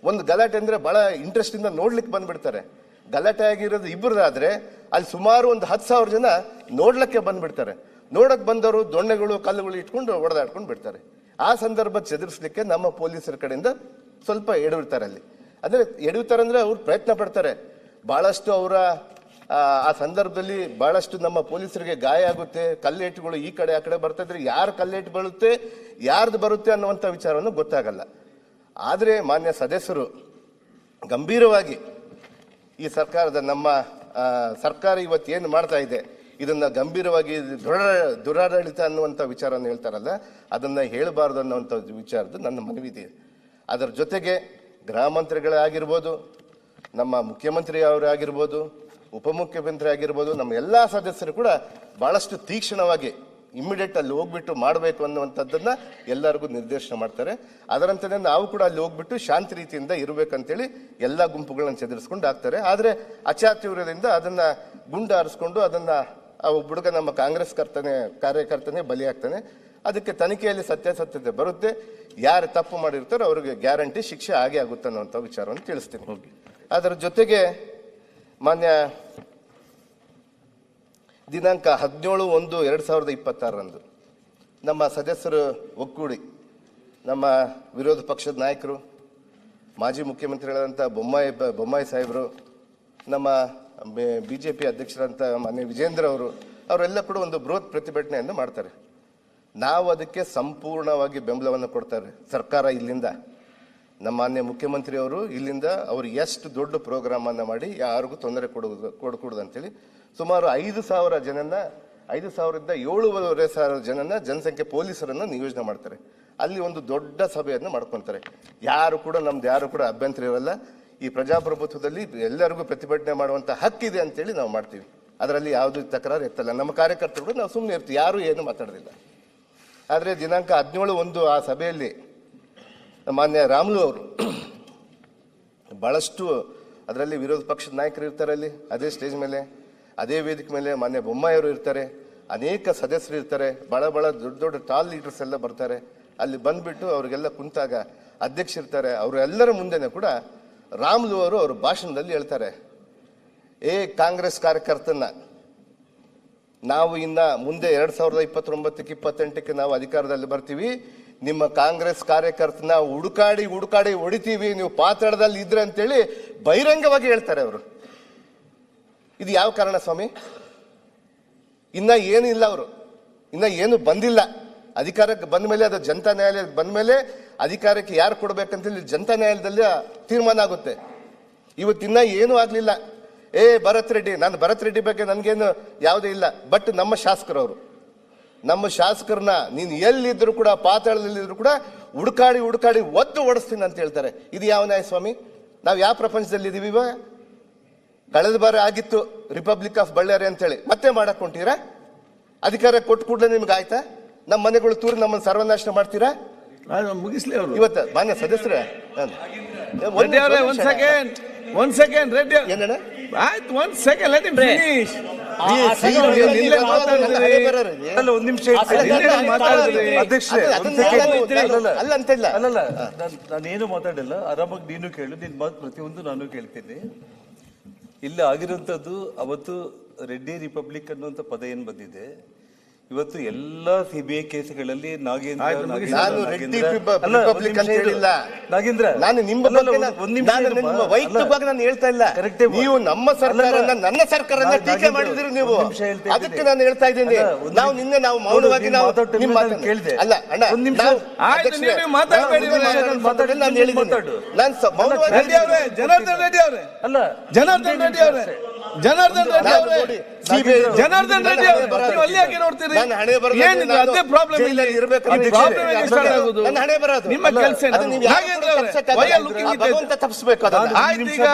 ಒಂದು ಗಲಾಟೆ ಅಂದ್ರೆ ಬಹಳ ಇಂಟ್ರೆಸ್ಟ್ ಇಂದ ನೋಡ್ಲಿಕ್ಕೆ ಬಂದ್ಬಿಡ್ತಾರೆ. ಗಲಾಟೆ ಆಗಿರೋದು ಇಬ್ಬರದಾದ್ರೆ ಅಲ್ಲಿ ಸುಮಾರು ಒಂದು 10,000 ಜನ ನೋಡ್ಲಿಕ್ಕೆ ಬಂದ್ಬಿಡ್ತಾರೆ. ನೋಡಕ್ ಬಂದವರು ದೊಣ್ಣೆಗಳು, ಕಲ್ಲುಗಳು ಇಟ್ಕೊಂಡು ಹೊಡೆದಾಡ್ಕೊಂಡು ಬಿಡ್ತಾರೆ. ಆ ಸಂದರ್ಭ ಚದುರಿಸ್ಲಿಕ್ಕೆ ನಮ್ಮ ಪೊಲೀಸರ ಕಡೆಯಿಂದ ಸ್ವಲ್ಪ ಎಡವಿರ್ತಾರೆ. ಅಲ್ಲಿ ಅಂದ್ರೆ ಎಡವಿತಾರೆ ಅಂದ್ರೆ ಅವ್ರು ಪ್ರಯತ್ನ ಪಡ್ತಾರೆ. ಬಹಳಷ್ಟು ಅವರ ಆ ಸಂದರ್ಭದಲ್ಲಿ ಬಹಳಷ್ಟು ನಮ್ಮ ಪೊಲೀಸರಿಗೆ ಗಾಯ ಆಗುತ್ತೆ. ಕಲ್ಲೇಟುಗಳು ಈ ಕಡೆ ಆ ಕಡೆ ಬರ್ತಾ ಇದ್ರೆ ಯಾರು ಕಲ್ಲೇಟು ಬೀಳುತ್ತೆ, ಯಾರ್ದು ಬರುತ್ತೆ ಅನ್ನುವಂಥ ವಿಚಾರವನ್ನು ಗೊತ್ತಾಗಲ್ಲ. ಆದರೆ ಮಾನ್ಯ ಸದಸ್ಯರು ಗಂಭೀರವಾಗಿ ಈ ಸರ್ಕಾರದ ನಮ್ಮ ಸರ್ಕಾರ ಇವತ್ತು ಏನು ಮಾಡ್ತಾ ಇದೆ ಇದನ್ನ ಗಂಭೀರವಾಗಿ ದುರಾಡಳಿತ ಅನ್ನುವಂಥ ವಿಚಾರವನ್ನು ಹೇಳ್ತಾರಲ್ಲ, ಅದನ್ನ ಹೇಳಬಾರ್ದು ಅನ್ನುವಂಥ ವಿಚಾರದ ನನ್ನ ಮನವಿ ಇದೆ. ಅದರ ಜೊತೆಗೆ ಗೃಹ ಮಂತ್ರಿಗಳೇ ಆಗಿರ್ಬೋದು, ನಮ್ಮ ಮುಖ್ಯಮಂತ್ರಿ ಅವರೇ ಆಗಿರ್ಬೋದು, ಉಪಮುಖ್ಯಮಂತ್ರಿ ಆಗಿರ್ಬೋದು, ನಮ್ಮ ಎಲ್ಲ ಸದಸ್ಯರು ಕೂಡ ಬಹಳಷ್ಟು ತೀಕ್ಷ್ಣವಾಗಿ ಇಮ್ಮಿಡಿಯೇಟ್ ಅಲ್ಲಿ ಹೋಗ್ಬಿಟ್ಟು ಮಾಡಬೇಕು ಅನ್ನುವಂಥದ್ದನ್ನ ಎಲ್ಲರಿಗೂ ನಿರ್ದೇಶನ ಮಾಡ್ತಾರೆ. ಅದರಂತೆಯೇ ನಾವು ಕೂಡ ಅಲ್ಲಿ ಹೋಗ್ಬಿಟ್ಟು ಶಾಂತಿ ರೀತಿಯಿಂದ ಇರಬೇಕಂತೇಳಿ ಎಲ್ಲ ಗುಂಪುಗಳನ್ನು ಚದುರಿಸ್ಕೊಂಡು ಆಗ್ತಾರೆ. ಆದರೆ ಅಚಾತುರ್ಯದಿಂದ ಅದನ್ನ ಗುಂಡು ಹಾರಿಸ್ಕೊಂಡು ಅದನ್ನ ಹುಡುಗ ನಮ್ಮ ಕಾಂಗ್ರೆಸ್ ಕಾರ್ಯಕರ್ತನೇ ಬಲಿಯಾಗ್ತಾನೆ. ಅದಕ್ಕೆ ತನಿಖೆಯಲ್ಲಿ ಸತ್ಯಾಸತ್ಯತೆ ಬರುತ್ತೆ. ಯಾರು ತಪ್ಪು ಮಾಡಿರ್ತಾರೋ ಅವ್ರಿಗೆ ಗ್ಯಾರಂಟಿ ಶಿಕ್ಷೆ ಆಗೇ ಆಗುತ್ತೆ ಅನ್ನುವಂಥ ವಿಚಾರವನ್ನು ತಿಳಿಸ್ತೀನಿ. ಅದರ ಜೊತೆಗೆ ಮಾನ್ಯ ದಿನಾಂಕ 17/1/2026 ನಮ್ಮ ಸದಸ್ಯರು ಒಕ್ಕೂಡಿ ನಮ್ಮ ವಿರೋಧ ಪಕ್ಷದ ನಾಯಕರು, ಮಾಜಿ ಮುಖ್ಯಮಂತ್ರಿಗಳಾದಂಥ ಬೊಮ್ಮಾಯಿ ಸಾಹೇಬರು, ನಮ್ಮ BJP ಅಧ್ಯಕ್ಷರಂತ ಮಾನ್ಯ ವಿಜೇಂದ್ರ ಅವರೆಲ್ಲ ಕೂಡ ಒಂದು ಬೃಹತ್ ಪ್ರತಿಭಟನೆಯನ್ನು ಮಾಡ್ತಾರೆ. ನಾವು ಅದಕ್ಕೆ ಸಂಪೂರ್ಣವಾಗಿ ಬೆಂಬಲವನ್ನು ಕೊಡ್ತಾರೆ. ಸರ್ಕಾರ ಇಲ್ಲಿಂದ ನಮ್ಮ ಮಾನ್ಯ ಮುಖ್ಯಮಂತ್ರಿಯವರು ಇಲ್ಲಿಂದ ಅವರು ಎಷ್ಟು ದೊಡ್ಡ ಪ್ರೋಗ್ರಾಮ್ ಅನ್ನು ಮಾಡಿ ಯಾರಿಗೂ ತೊಂದರೆ ಕೊಡಕೂಡದು ಅಂತೇಳಿ ಸುಮಾರು 5,000 ಜನನ್ನ 5,000ರಿಂದ 7,500 ಜನನ ಜನಸಂಖ್ಯೆ ಪೊಲೀಸರನ್ನು ನಿಯೋಜನೆ ಮಾಡ್ತಾರೆ. ಅಲ್ಲಿ ಒಂದು ದೊಡ್ಡ ಸಭೆಯನ್ನು ಮಾಡ್ಕೊತಾರೆ. ಯಾರು ಕೂಡ ಅಭ್ಯಂತರ ಇರಲ್ಲ. ಈ ಪ್ರಜಾಪ್ರಭುತ್ವದಲ್ಲಿ ಎಲ್ಲರಿಗೂ ಪ್ರತಿಭಟನೆ ಮಾಡುವಂತ ಹಕ್ಕಿದೆ ಅಂತೇಳಿ ನಾವು ಮಾಡ್ತೀವಿ. ಅದರಲ್ಲಿ ಯಾವುದೇ ತಕರಾರು ಎತ್ತಲ್ಲ. ನಮ್ಮ ಕಾರ್ಯಕರ್ತರು ನಾವು ಸುಮ್ಮನೆ ಇರ್ತೀವಿ, ಯಾರು ಏನು ಮಾತಾಡೋದಿಲ್ಲ. ಆದರೆ ದಿನಾಂಕ 17/1 ಆ ಸಭೆಯಲ್ಲಿ ಮಾನ್ಯ ರಾಮುಲು ಅವರು ಬಹಳಷ್ಟು, ಅದರಲ್ಲಿ ವಿರೋಧ ಪಕ್ಷದ ನಾಯಕರು ಇರ್ತಾರೆ, ಅಲ್ಲಿ ಅದೇ ಸ್ಟೇಜ್ ಮೇಲೆ ಅದೇ ವೇದಿಕೆ ಮೇಲೆ ಮಾನ್ಯ ಬೊಮ್ಮಾಯಿಯವರು ಇರ್ತಾರೆ, ಅನೇಕ ಸದಸ್ಯರು ಇರ್ತಾರೆ, ಬಹಳ ದೊಡ್ಡ ಟಾಲ್ ಲೀಡರ್ಸ್ ಎಲ್ಲ ಬರ್ತಾರೆ. ಅಲ್ಲಿ ಬಂದ್ಬಿಟ್ಟು ಅವ್ರಿಗೆಲ್ಲ ಕುಂತಾಗ ಅಧ್ಯಕ್ಷರಿರ್ತಾರೆ. ಅವರೆಲ್ಲರ ಮುಂದೆನೆ ಕೂಡ ರಾಮುಲು ಅವರು ಅವ್ರ ಭಾಷಣದಲ್ಲಿ ಹೇಳ್ತಾರೆ, ಕಾಂಗ್ರೆಸ್ ಕಾರ್ಯಕರ್ತನ ನಾವು ಇನ್ನ ಮುಂದೆ 2029-28 ನಾವು ಅಧಿಕಾರದಲ್ಲಿ ಬರ್ತೀವಿ, ನಿಮ್ಮ ಕಾಂಗ್ರೆಸ್ ಕಾರ್ಯಕರ್ತನ ಹುಡುಕಾಡಿ ಹೊಡಿತೀವಿ, ನೀವು ಪಾತಾಳದಲ್ಲಿ ಇದ್ರೆ ಅಂತೇಳಿ ಬಹಿರಂಗವಾಗಿ ಹೇಳ್ತಾರೆ ಅವರು. ಇದು ಯಾವ ಕಾರಣ ಸ್ವಾಮಿ? ಇನ್ನ ಏನಿಲ್ಲ, ಅವರು ಇನ್ನ ಏನು ಬಂದಿಲ್ಲ. ಅಧಿಕಾರಕ್ಕೆ ಬಂದ ಮೇಲೆ, ಅದು ಜನತಾ ನ್ಯಾಯಾಲಯ ಬಂದ ಮೇಲೆ ಅಧಿಕಾರಕ್ಕೆ ಯಾರು ಕೊಡ್ಬೇಕಂತೇಳಿ ಜನತಾ ನ್ಯಾಯಾಲಯದಲ್ಲಿ ತೀರ್ಮಾನ ಆಗುತ್ತೆ. ಇವತ್ತಿನ್ನ ಏನೂ ಆಗ್ಲಿಲ್ಲ. ಭರತ್ ರೆಡ್ಡಿ, ನಾನು ಭರತ್ ರೆಡ್ಡಿ ಬಗ್ಗೆ ನನ್ಗೇನು ಯಾವುದೂ ಇಲ್ಲ. ಬಟ್ ನಮ್ಮ ಶಾಸಕರನ್ನ ನೀನು ಎಲ್ಲಿದ್ರು ಕೂಡ, ಪಾತಾಳದಲ್ಲಿದ್ರು ಕೂಡ ಹುಡುಕಾಡಿ ಒದ್ದು ಓಡಿಸ್ತೀನಿ ಅಂತ ಹೇಳ್ತಾರೆ. ಇದು ಯಾವ ನ್ಯಾಯ ಸ್ವಾಮಿ? ನಾವು ಯಾವ ಪ್ರಪಂಚದಲ್ಲಿ ಇದೀವಿ ಇವಾಗ? ಕಳೆದ ಬಾರ ಆಗಿತ್ತು ರಿಪಬ್ಲಿಕ್ ಆಫ್ ಬಳ್ಳಾರಿ ಅಂತೇಳಿ, ಮತ್ತೆ ಮಾಡಕ್ ಹೊಂಟೀರಾ? ಅಧಿಕಾರ ಕೊಟ್ಟು ಕೂಡಲೇ ನಿಮ್ಗೆ ಆಯ್ತಾ? ನಮ್ಮ ಮನೆಗಳು ತೂರಿ ನಮ್ಮನ್ನು ಸರ್ವನಾಶ ಮಾಡ್ತೀರಾ? ಮುಗಿಸ್ಲಿ ಅವರು. ಇವತ್ತು ಮಾನ್ಯ ಸದಸ್ಯರೇ, ಒಂದ್ ಸೆಕೆಂಡ್ ರೆಡ್ಡಿ ಏನಣ್ಣ, ಆಯ್ತು, ಒಂದ್ ಸೆಕೆಂಡ್ ಲೆಟ್ ಹಿಮ್ ಫಿನಿಶ್. ಒಂದ್ ನಿಮಿಷ ಅಲ್ಲ ಅಂತ ಇಲ್ಲ, ನಾನೇನು ಮಾತಾಡಿಲ್ಲ. ಆರಾಮಾಗಿ ನೀನು ಕೇಳು, ನಿನ್ ಮಾತು ಪ್ರತಿಯೊಂದು ನಾನು ಕೇಳ್ತೀನಿ. ಇಲ್ಲಿ ಆಗಿರುವಂತದ್ದು, ಅವತ್ತು ರೆಡ್ಡಿ ರಿಪಬ್ಲಿಕ್ ಅನ್ನುವಂಥ ಪದ ಏನ್ ಬಂದಿದೆ, ಇವತ್ತು ಎಲ್ಲ ಸಿಬಿಐ ಕೇಸ್ಗಳಲ್ಲಿ ನಾಗೇಂದ್ರ ಆಯ್ತು, ಮುಗಿಸಿ. ನಾನು ರೆಡ್ಡಿ ರಿಪಬ್ಲಿಕ್ ಅಂತ ಹೇಳಿಲ್ಲ. ನಾಗೇಂದ್ರ ನಾನು ನಿಮ್ಮ ಬಗ್ಗೆ ನಿಮ್ಮ ವೈಯಕ್ತಿಕವಾಗಿ ನಾನು ಹೇಳ್ತಾ ಇಲ್ಲ. ನೀವು ನಮ್ಮ ಸರ್ಕಾರನ ನನ್ನ ಸರ್ಕಾರನ ಟೀಕೆ ಮಾಡಿದ್ರಿ ನೀವು, ಅದಕ್ಕೆ ನಾನು ಹೇಳ್ತಾ ಇದ್ದೀನಿ. ನಾವು ನಿನ್ನೆ ನಾವು ಮೌನವಾಗಿ ನಾವು ನಿಮ್ಮ ಮಾತನ್ನ ಕೇಳಿದೆ. ಅಲ್ಲ ಅಣ್ಣ, ಆಯ್ತು, ನೀವು ಮಾತಾಡಬೇಡಿ. ನಾನು ಹೇಳಿದ್ದೀನಿ, ನಾನು ಮೌನವಾಗಿ ಜನಾರ್ದನ್ ರೆಡ್ಡಿ ಅವರೇ, ಅಲ್ಲ ಜನಾರ್ದನ್ ರೆಡ್ಡಿ ಅವರೇ, ಜನಾರ್ದನ್ ರೆಡ್ಡಿ ಅವರೇ, ಜನಾರ್ದನ್ ರೆಡ್ಡಿ ಅವರೇ, ನೀವು ಅಲ್ಲಿ ಯಾಕೆ ನೋಡ್ತೀರಿ? ನನ್ನ ಹಣೆ ಬರೋದು ಏನಿದೆ ಅದೇ ಪ್ರಾಬ್ಲಮ್ ಇಲ್ಲ. ನನ್ನ ಹಣೆ ಬರೋದು ನಿಮ್ಮ ಕೆಲಸ ಭಗವಂತ ತಪ್ಪಿಸ್ಬೇಕು ಅದನ್ನ. ಆಯ್ತು, ಈಗ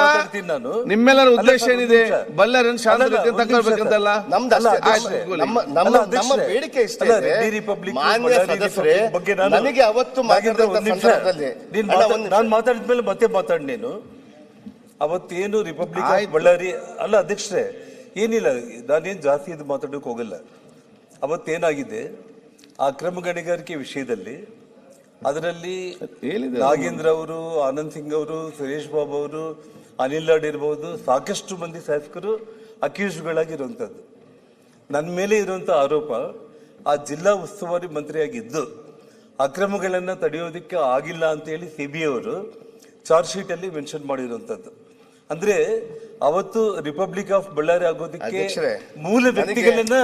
ನಿಮ್ಮೆಲ್ಲರ ಉದ್ದೇಶ ಏನಿದೆ? ಬಳ್ಳಾರಿಯನ್ನು ಶಾಂತತೆ ತಗೊಳ್ಬೇಕಂತಲ್ಲ ನಮ್ದು ಅಷ್ಟೇ. ನಮ್ಮ ಬೇಡಿಕೆ ಇಷ್ಟ ಇದೆ. ಮಾನ್ಯ ಸದಸ್ಯರೇ, ನನಗೆ ಅವತ್ತು ಮಾತಾಡಿದಂತ ಸಂದರ್ಭದಲ್ಲಿ ನಾನು ಮಾತಾಡಿದ್ಮೇಲೆ ಮತ್ತೆ ಮಾತಾಡಿ. ನೀನು ಅವತ್ತೇನು ರಿಪಬ್ಲಿಕ್ ಆಫ್ ಬಳ್ಳಾರಿ ಅಲ್ಲ ಅಧ್ಯಕ್ಷರೇ, ಏನಿಲ್ಲ, ನಾನೇನು ಜಾಸ್ತಿ ಇದು ಮಾತಾಡೋಕೆ ಹೋಗಲ್ಲ. ಅವತ್ತೇನಾಗಿದೆ ಆ ಅಕ್ರಮ ಗಣಿಗಾರಿಕೆ ವಿಷಯದಲ್ಲಿ, ಅದರಲ್ಲಿ ನಾಗೇಂದ್ರ ಅವರು, ಆನಂದ್ ಸಿಂಗ್ ಅವರು, ಸುರೇಶ್ ಬಾಬು ಅವರು, ಅನಿಲ್ ಲಾಡ್ ಇರಬಹುದು, ಸಾಕಷ್ಟು ಮಂದಿ ಶಾಸಕರು ಅಕ್ಯೂಸ್ಡ್ಗಳಾಗಿರುವಂಥದ್ದು. ನನ್ನ ಮೇಲೆ ಇರುವಂಥ ಆರೋಪ, ಆ ಜಿಲ್ಲಾ ಉಸ್ತುವಾರಿ ಮಂತ್ರಿಯಾಗಿದ್ದು ಅಕ್ರಮಗಳನ್ನು ತಡೆಯೋದಕ್ಕೆ ಆಗಿಲ್ಲ ಅಂತೇಳಿ ಸಿಬಿಐ ಅವರು ಚಾರ್ಜ್ ಶೀಟ್ ಅಲ್ಲಿ ಮೆನ್ಷನ್ ಮಾಡಿರುವಂತದ್ದು. ಅಂದ್ರೆ ಅವತ್ತು ರಿಪಬ್ಲಿಕ್ ಆಫ್ ಬಳ್ಳಾರಿ ಆಗೋದಕ್ಕೆ ಮೂಲ ವ್ಯಕ್ತಿಗಳನ್ನ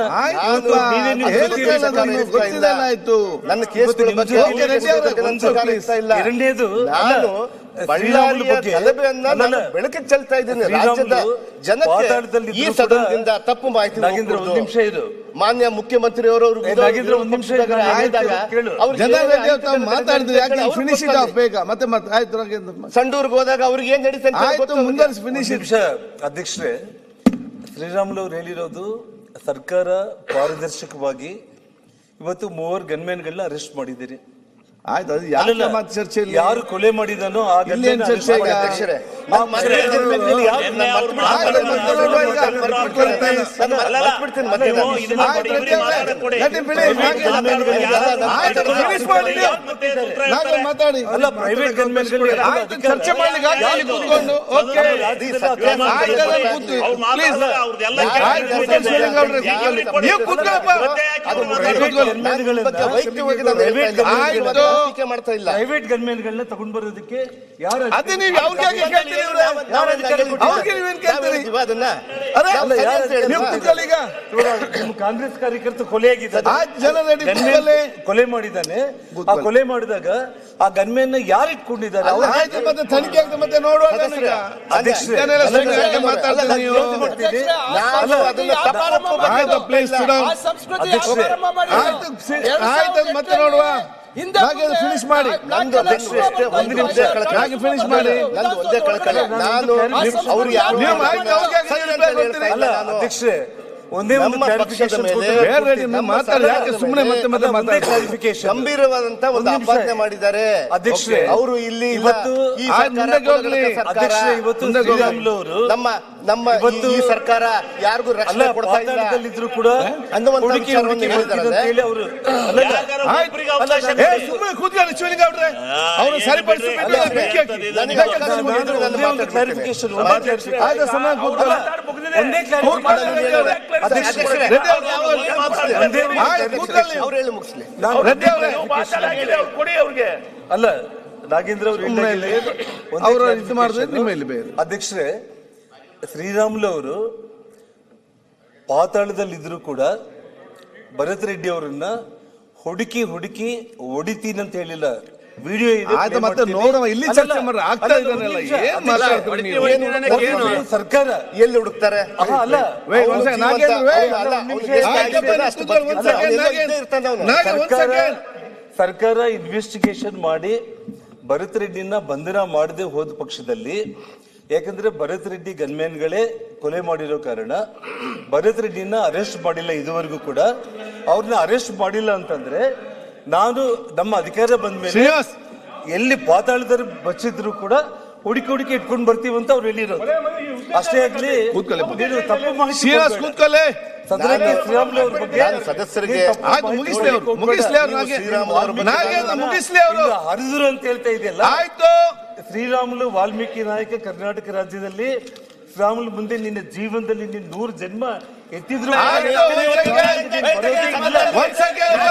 ಎರಡನೇದು ಬೆಳಕಿಗೆ ಚೆಲ್ತಾ ಇದ್ದೀನಿ. ರಾಜ್ಯದ ಜನಕ್ಕೆ ಈ ಸದನದಿಂದ ತಪ್ಪು ಮಾಹಿತಿ. ನಾಗೇಂದ್ರ ಒಂದು ನಿಮಿಷ ಇದು, ಮಾನ್ಯ ಮುಖ್ಯಮಂತ್ರಿ ಅವರು ನಾಗೇಂದ್ರ ಒಂದು ನಿಮಿಷ ಸಂಡೂರ್ಗೆ ಹೋದಾಗ ಅವ್ರಿಗೆ ಏನ್ ನಡೀತದೆ? ಅಧ್ಯಕ್ಷರೇ, ಶ್ರೀರಾಮುಲು ಅವರು ಹೇಳಿರೋದು ಸರ್ಕಾರ ಪಾರದರ್ಶಕವಾಗಿ ಇವತ್ತು 3 ಗನ್ಮ್ಯಾನ್ಗಳನ್ನ ಅರೆಸ್ಟ್ ಮಾಡಿದ್ದೀರಿ. ಆಯ್ತು, ಅದು ಯಾಕೆ ಚರ್ಚೆ ಯಾರು ಕೊಲೆ ಮಾಡಿದಾನೋ ಆ ಚರ್ಚೆ ಮಾತಾಡಿ. ಅಲ್ಲ, ಪ್ರೈವೇಟ್ ಚರ್ಚೆ ಮಾಡ್ಲಿಕ್ಕೆ ಮಾಡ್ತಾ ಇಲ್ಲ. ಪ್ರೈವೇಟ್ ಗನ್ಮ್ಯಾನ್ಗಳನ್ನ ತಗೊಂಡ್ ಬರೋದಕ್ಕೆ ಯಾರು ಅದೇ ನೀವು ನಿಮ್ಮ ಕಾಂಗ್ರೆಸ್ ಕಾರ್ಯಕರ್ತ ಕೊಲೆಯಾಗಿದ್ದಾರೆ, ಕೊಲೆ ಮಾಡಿದ್ದಾನೆ. ಆ ಕೊಲೆ ಮಾಡಿದಾಗ ಆ ಗನ್ಮ್ಯಾನ್ ಯಾರು ಇಟ್ಕೊಂಡಿದ್ದಾರೆ? ಮತ್ತೆ ತನಿಖೆ ಆಗ್ತದೆ, ಮತ್ತೆ ನೋಡುವ. ಮತ್ತೆ ನೋಡುವ. ಫಿನಿಶ್ ಮಾಡಿ, ಒಂದು ನಿಮಿಷ ಫಿನಿಶ್ ಮಾಡಿ. ಒಂದೇ ಕಳಕಳಿ, ನಾನು ಅವ್ರು ಅಧ್ಯಕ್ಷರೇ ಒಂದೇ ಒಂದು ಗಂಭೀರವಾದಂತ ಒಂದು ಆಪಾದನೆ ಮಾಡಿದ್ದಾರೆ ಅಧ್ಯಕ್ಷರೇ. ಅವರು ಇಲ್ಲಿ ಇವತ್ತು ನಮ್ಮ ಈ ಸರ್ಕಾರ ಯಾರಿಗೂ ರಕ್ಷಣೆ ಕೊಡ್ತಾ ಇಲ್ಲ ಕೂಡ ಸುಮ್ಮನೆ ಕೂತ್ಕೊಳ್ಳಿ ಶಿವಲಿಂಗ ಅವ್ರೆ, ಅವರು ಸರಿಪಡಿಸಬೇಕು. ಅಲ್ಲ, ನಾಗೇಂದ್ರ ಅವರು ಇದು ಮಾಡಿದ್ರೆ ನಿಮ್ಮ ಬೇರೆ. ಅಧ್ಯಕ್ಷರೇ, ಶ್ರೀರಾಮುಲು ಅವರು ಪಾತಾಳದಲ್ಲಿದ್ರು ಕೂಡ ಭರತ್ ರೆಡ್ಡಿ ಅವರನ್ನ ಹುಡುಕಿ ಹೊಡಿತೀನಿ ಅಂತ ಹೇಳಿಲ್ಲ. ವಿಡಿಯೋ ಇದೆ, ಮತ್ತೆ ನೋಡುವ. ಇಲ್ಲಿ ಚರ್ಚೆ ಮಾಡ್ರೆ ಆಗ್ತಾ ಇದ್ದಾನೆಲ್ಲ. ಸರ್ಕಾರ ಎಲ್ಲಿ ಹುಡುಕ್ತಾರೆ? ಅಲ್ಲ, ಸರ್ಕಾರ ಇನ್ವೆಸ್ಟಿಗೇಷನ್ ಮಾಡಿ ಭರತ್ ರೆಡ್ಡಿನ ಬಂಧನ ಮಾಡದೆ ಹೋದ ಪಕ್ಷದಲ್ಲಿ, ಯಾಕಂದ್ರೆ ಭರತ್ ರೆಡ್ಡಿ ಗನ್ಮ್ಯಾನ್ಗಳೇ ಕೊಲೆ ಮಾಡಿರೋ ಕಾರಣ ಭರತ್ ರೆಡ್ಡಿನ ಅರೆಸ್ಟ್ ಮಾಡಿಲ್ಲ ಇದುವರೆಗೂ ಕೂಡ. ಅವ್ರನ್ನ ಅರೆಸ್ಟ್ ಮಾಡಿಲ್ಲ ಅಂತಂದ್ರೆ ನಾನು ನಮ್ಮ ಅಧಿಕಾರ ಬಂದ ಮೇಲೆ ಎಲ್ಲಿ ಪಾತಾಳದಲ್ಲಿ ಬಚ್ಚಿದ್ರು ಕೂಡ ಹುಡುಕಿ ಇಟ್ಕೊಂಡು ಬರ್ತೀವಿ ಅಂತ ಅವ್ರು ಹೇಳಿರೋದು. ಅಷ್ಟೇ ಆಗ್ಲಿ, ತಪ್ಪು ಮಾಹಿತಿ ಸದನಕ್ಕೆ ಶ್ರೀರಾಮುಲು ಅವ್ರ ಬಗ್ಗೆ ಸದಸ್ಯರಿಗೆ ಹರಿದ್ರು ಅಂತ ಹೇಳ್ತಾ ಇದೆಯಲ್ಲ. ಶ್ರೀರಾಮುಲು ವಾಲ್ಮೀಕಿ ನಾಯಕ ಕರ್ನಾಟಕ ರಾಜ್ಯದಲ್ಲಿ ಶ್ರೀರಾಮುಲು ಮುಂದೆ ನಿನ್ನ ಜೀವನದಲ್ಲಿ 100 ಜನ್ಮ ಎತ್ತಿದ್ರು ಒಂದ್ ಸೆಕೆಂಡ್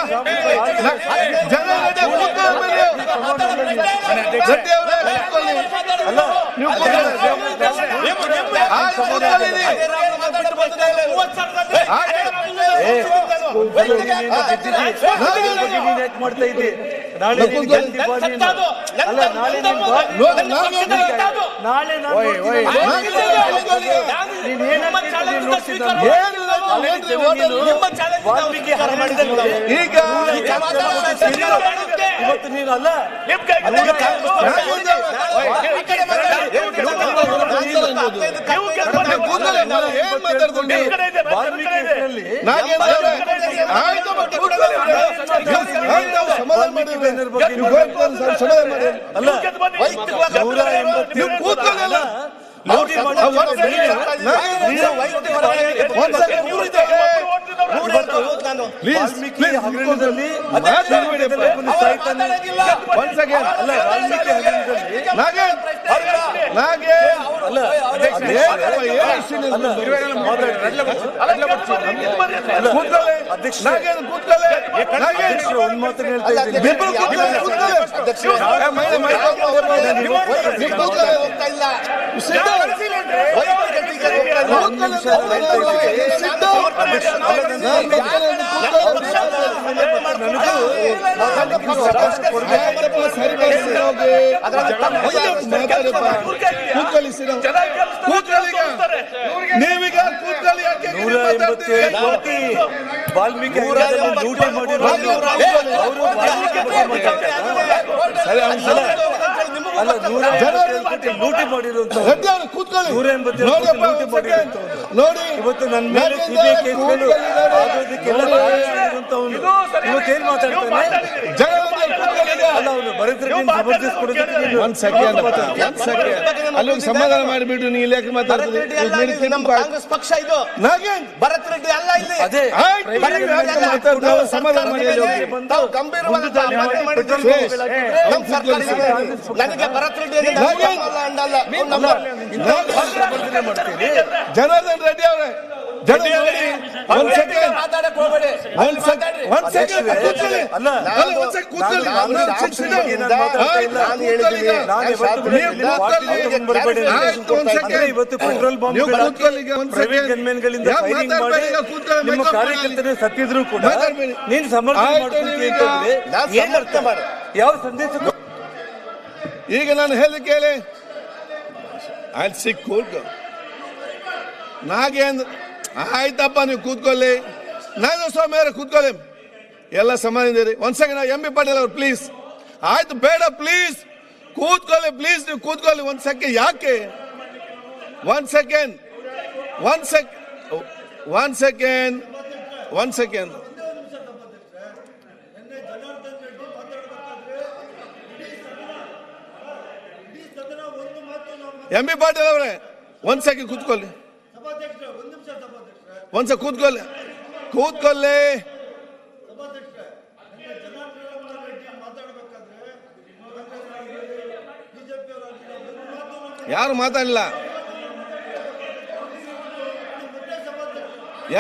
ಮಾಡ್ತಾ ಇದ್ದಿ ನಾಳೆ ಈಗ ಇವತ್ತು ನೀನು ಅಲ್ಲ ವಾಲ್ಮೀಕಿ ಹಗರಣದಲ್ಲಿ ಒಂದ್ ಮಾತ್ರ ಹೇಳ್ತಾ ಇದ್ದೀನಿ. ನೀವೀಗ ಕೂತ್ಕೊಳ್ಳಿ. 187 ಕೋಟಿ ವಾಲ್ಮೀಕಿ ಲೂಟಿ ಮಾಡಿರೋ ಅಲ್ಲ 187 ಲೂಟಿ ಮಾಡಿರುವಂತ 187 ಲೂಟಿ ಮಾಡಿರುವಂತ ನೋಡಿ ಇವತ್ತು ನನ್ನ ಮೇಲೆ ಸಿಬಿಐ ಕೇಸ್ಗಳು ಆಗೋದಕ್ಕೆಲ್ಲ ಇವತ್ತೇನ್ ಮಾತಾಡ್ತಾನೆ ಅಲ್ಲ ಅವನು ಬರೆದ್ರೆ ಒಂದ್ ಸೆಕೆಂಡ್ ಅಲ್ಲೊಂದು ಸಮಾಧಾನ ಮಾಡಿಬಿಟ್ಟು ನೀ ಇಲಾಖೆ ಮಾತಾಡ್ತೀವಿ. ನಮ್ಮ ಕಾಂಗ್ರೆಸ್ ಪಕ್ಷ ಇದು ಭರತ್ ರೆಡ್ಡಿ ಅಲ್ಲ ಇಲ್ಲಿ. ಅದೇ ಸಮಾಧಾನ ಮಾಡಿ ನನಗೆ ಭರತ್ ರೆಡ್ಡಿ ಜನಾರ್ದನ್ ರೆಡ್ಡಿ ಅವರೇ ಇವತ್ತು ಪೆಟ್ರೋಲ್ ಬಾಂಬ್ ನಿಮ್ಮ ಕಾರ್ಯಕರ್ತರು ಸತ್ತಿದ್ರು ಕೂಡ ನೀನು ಸಮರ್ಥನೆ ಮಾಡ್ಕೊಂತೀನಿ ಏನ್ ಅರ್ಥ ಮಾಡ ಯಾವ ಸಂದೇಶ ಈಗ ನಾನು ಹೇಳಿ ಕೇಳಿ ಅಲ್ಲಿ ಸಿಕ್ಕ ನಾಗೇಂದ್ರ ಆಯ್ತಪ್ಪ ನೀವು ಕೂತ್ಕೊಳ್ಳಿ ನಾಗಸ್ವಾಮಿ ಅವರೇ ಕೂತ್ಕೊಳ್ಳಿ ಎಲ್ಲ ಸಮಾಧಾನ ಒಂದ್ ಸೆಕೆಂಡ್ ಎಂ ಬಿ ಪಾಟೀಲ್ ಅವ್ರು ಪ್ಲೀಸ್ ಆಯ್ತು ಬೇಡ ಪ್ಲೀಸ್ ಕೂತ್ಕೊಳ್ಳಿ ಪ್ಲೀಸ್ ನೀವು ಕೂತ್ಕೊಳ್ಳಿ ಒಂದ್ ಸೆಕೆಂಡ್ ಯಾಕೆ ಒಂದ್ ಸೆಕೆಂಡ್ ಎಂ ಬಿ ಪಾಟೀಲ್ ಅವರೇ ಒಂದ್ ಸೆಕೆಂಡ್ ಕೂತ್ಕೊಳ್ಳಿ ಒಂದ್ಸ ಕೂತ್ಕೊಳ್ಳಿ ಯಾರು ಮಾತಾಡಲಿಲ್ಲ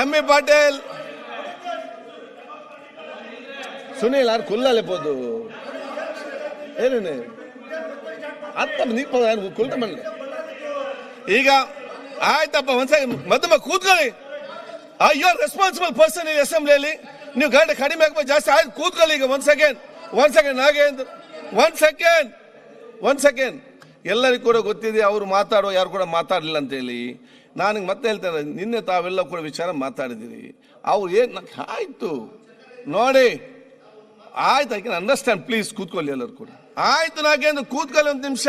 ಎಂ ಬಿ ಪಾಟೀಲ್ ಸುನೀಲ್ ಯಾರು ಕುಲ್ಲಲೆಪ್ಪೋದು ಏನೇನೆ ಅತ್ತ ನೀವು ಕುಲ್ತ ಮಾಡಲಿ ಈಗ ಆಯ್ತಪ್ಪ ಒಂದ್ಸಲ ಮಧ್ಯಮ ಕೂತ್ಕೊಳ್ಳಿ ಯು ಆರ್ ರೆಸ್ಪಾನ್ಸಿಬಲ್ ಪರ್ಸನ್ ಈ ಅಸೆಂಬ್ಲಿಯಲ್ಲಿ ನೀವು ಗಂಟೆ ಕಡಿಮೆ ಹಾಕ್ಬೇಕು ಜಾಸ್ತಿ ಆಯ್ತು ಕೂತ್ಕೊಳ್ಳಿ ಈಗ ಒಂದ್ ಸೆಕೆಂಡ್ ನಾಗೇಂದ್ರ ಒಂದ್ ಸೆಕೆಂಡ್ ಎಲ್ಲರಿಗೂ ಕೂಡ ಗೊತ್ತಿದೆ ಅವರು ಮಾತಾಡೋ ಯಾರು ಕೂಡ ಮಾತಾಡಲಿಲ್ಲ ಅಂತ ಹೇಳಿ ನಾನು ಮತ್ತೆ ಹೇಳ್ತೇನೆ ನಿನ್ನೆ ತಾವೆಲ್ಲ ಕೂಡ ವಿಚಾರ ಮಾತಾಡಿದಿರಿ ಅವ್ರು ಆಯ್ತು ನೋಡಿ ಆಯ್ತು ಐ ಕ್ಯಾನ್ ಅಂಡರ್ಸ್ಟ್ಯಾಂಡ್ ಪ್ಲೀಸ್ ಕೂತ್ಕೊಳ್ಳಿ ಎಲ್ಲರೂ ಕೂಡ ಆಯ್ತು ನಾಗೇಂದ್ರ ಕೂತ್ಕೊಳ್ಳಿ ಒಂದು ನಿಮಿಷ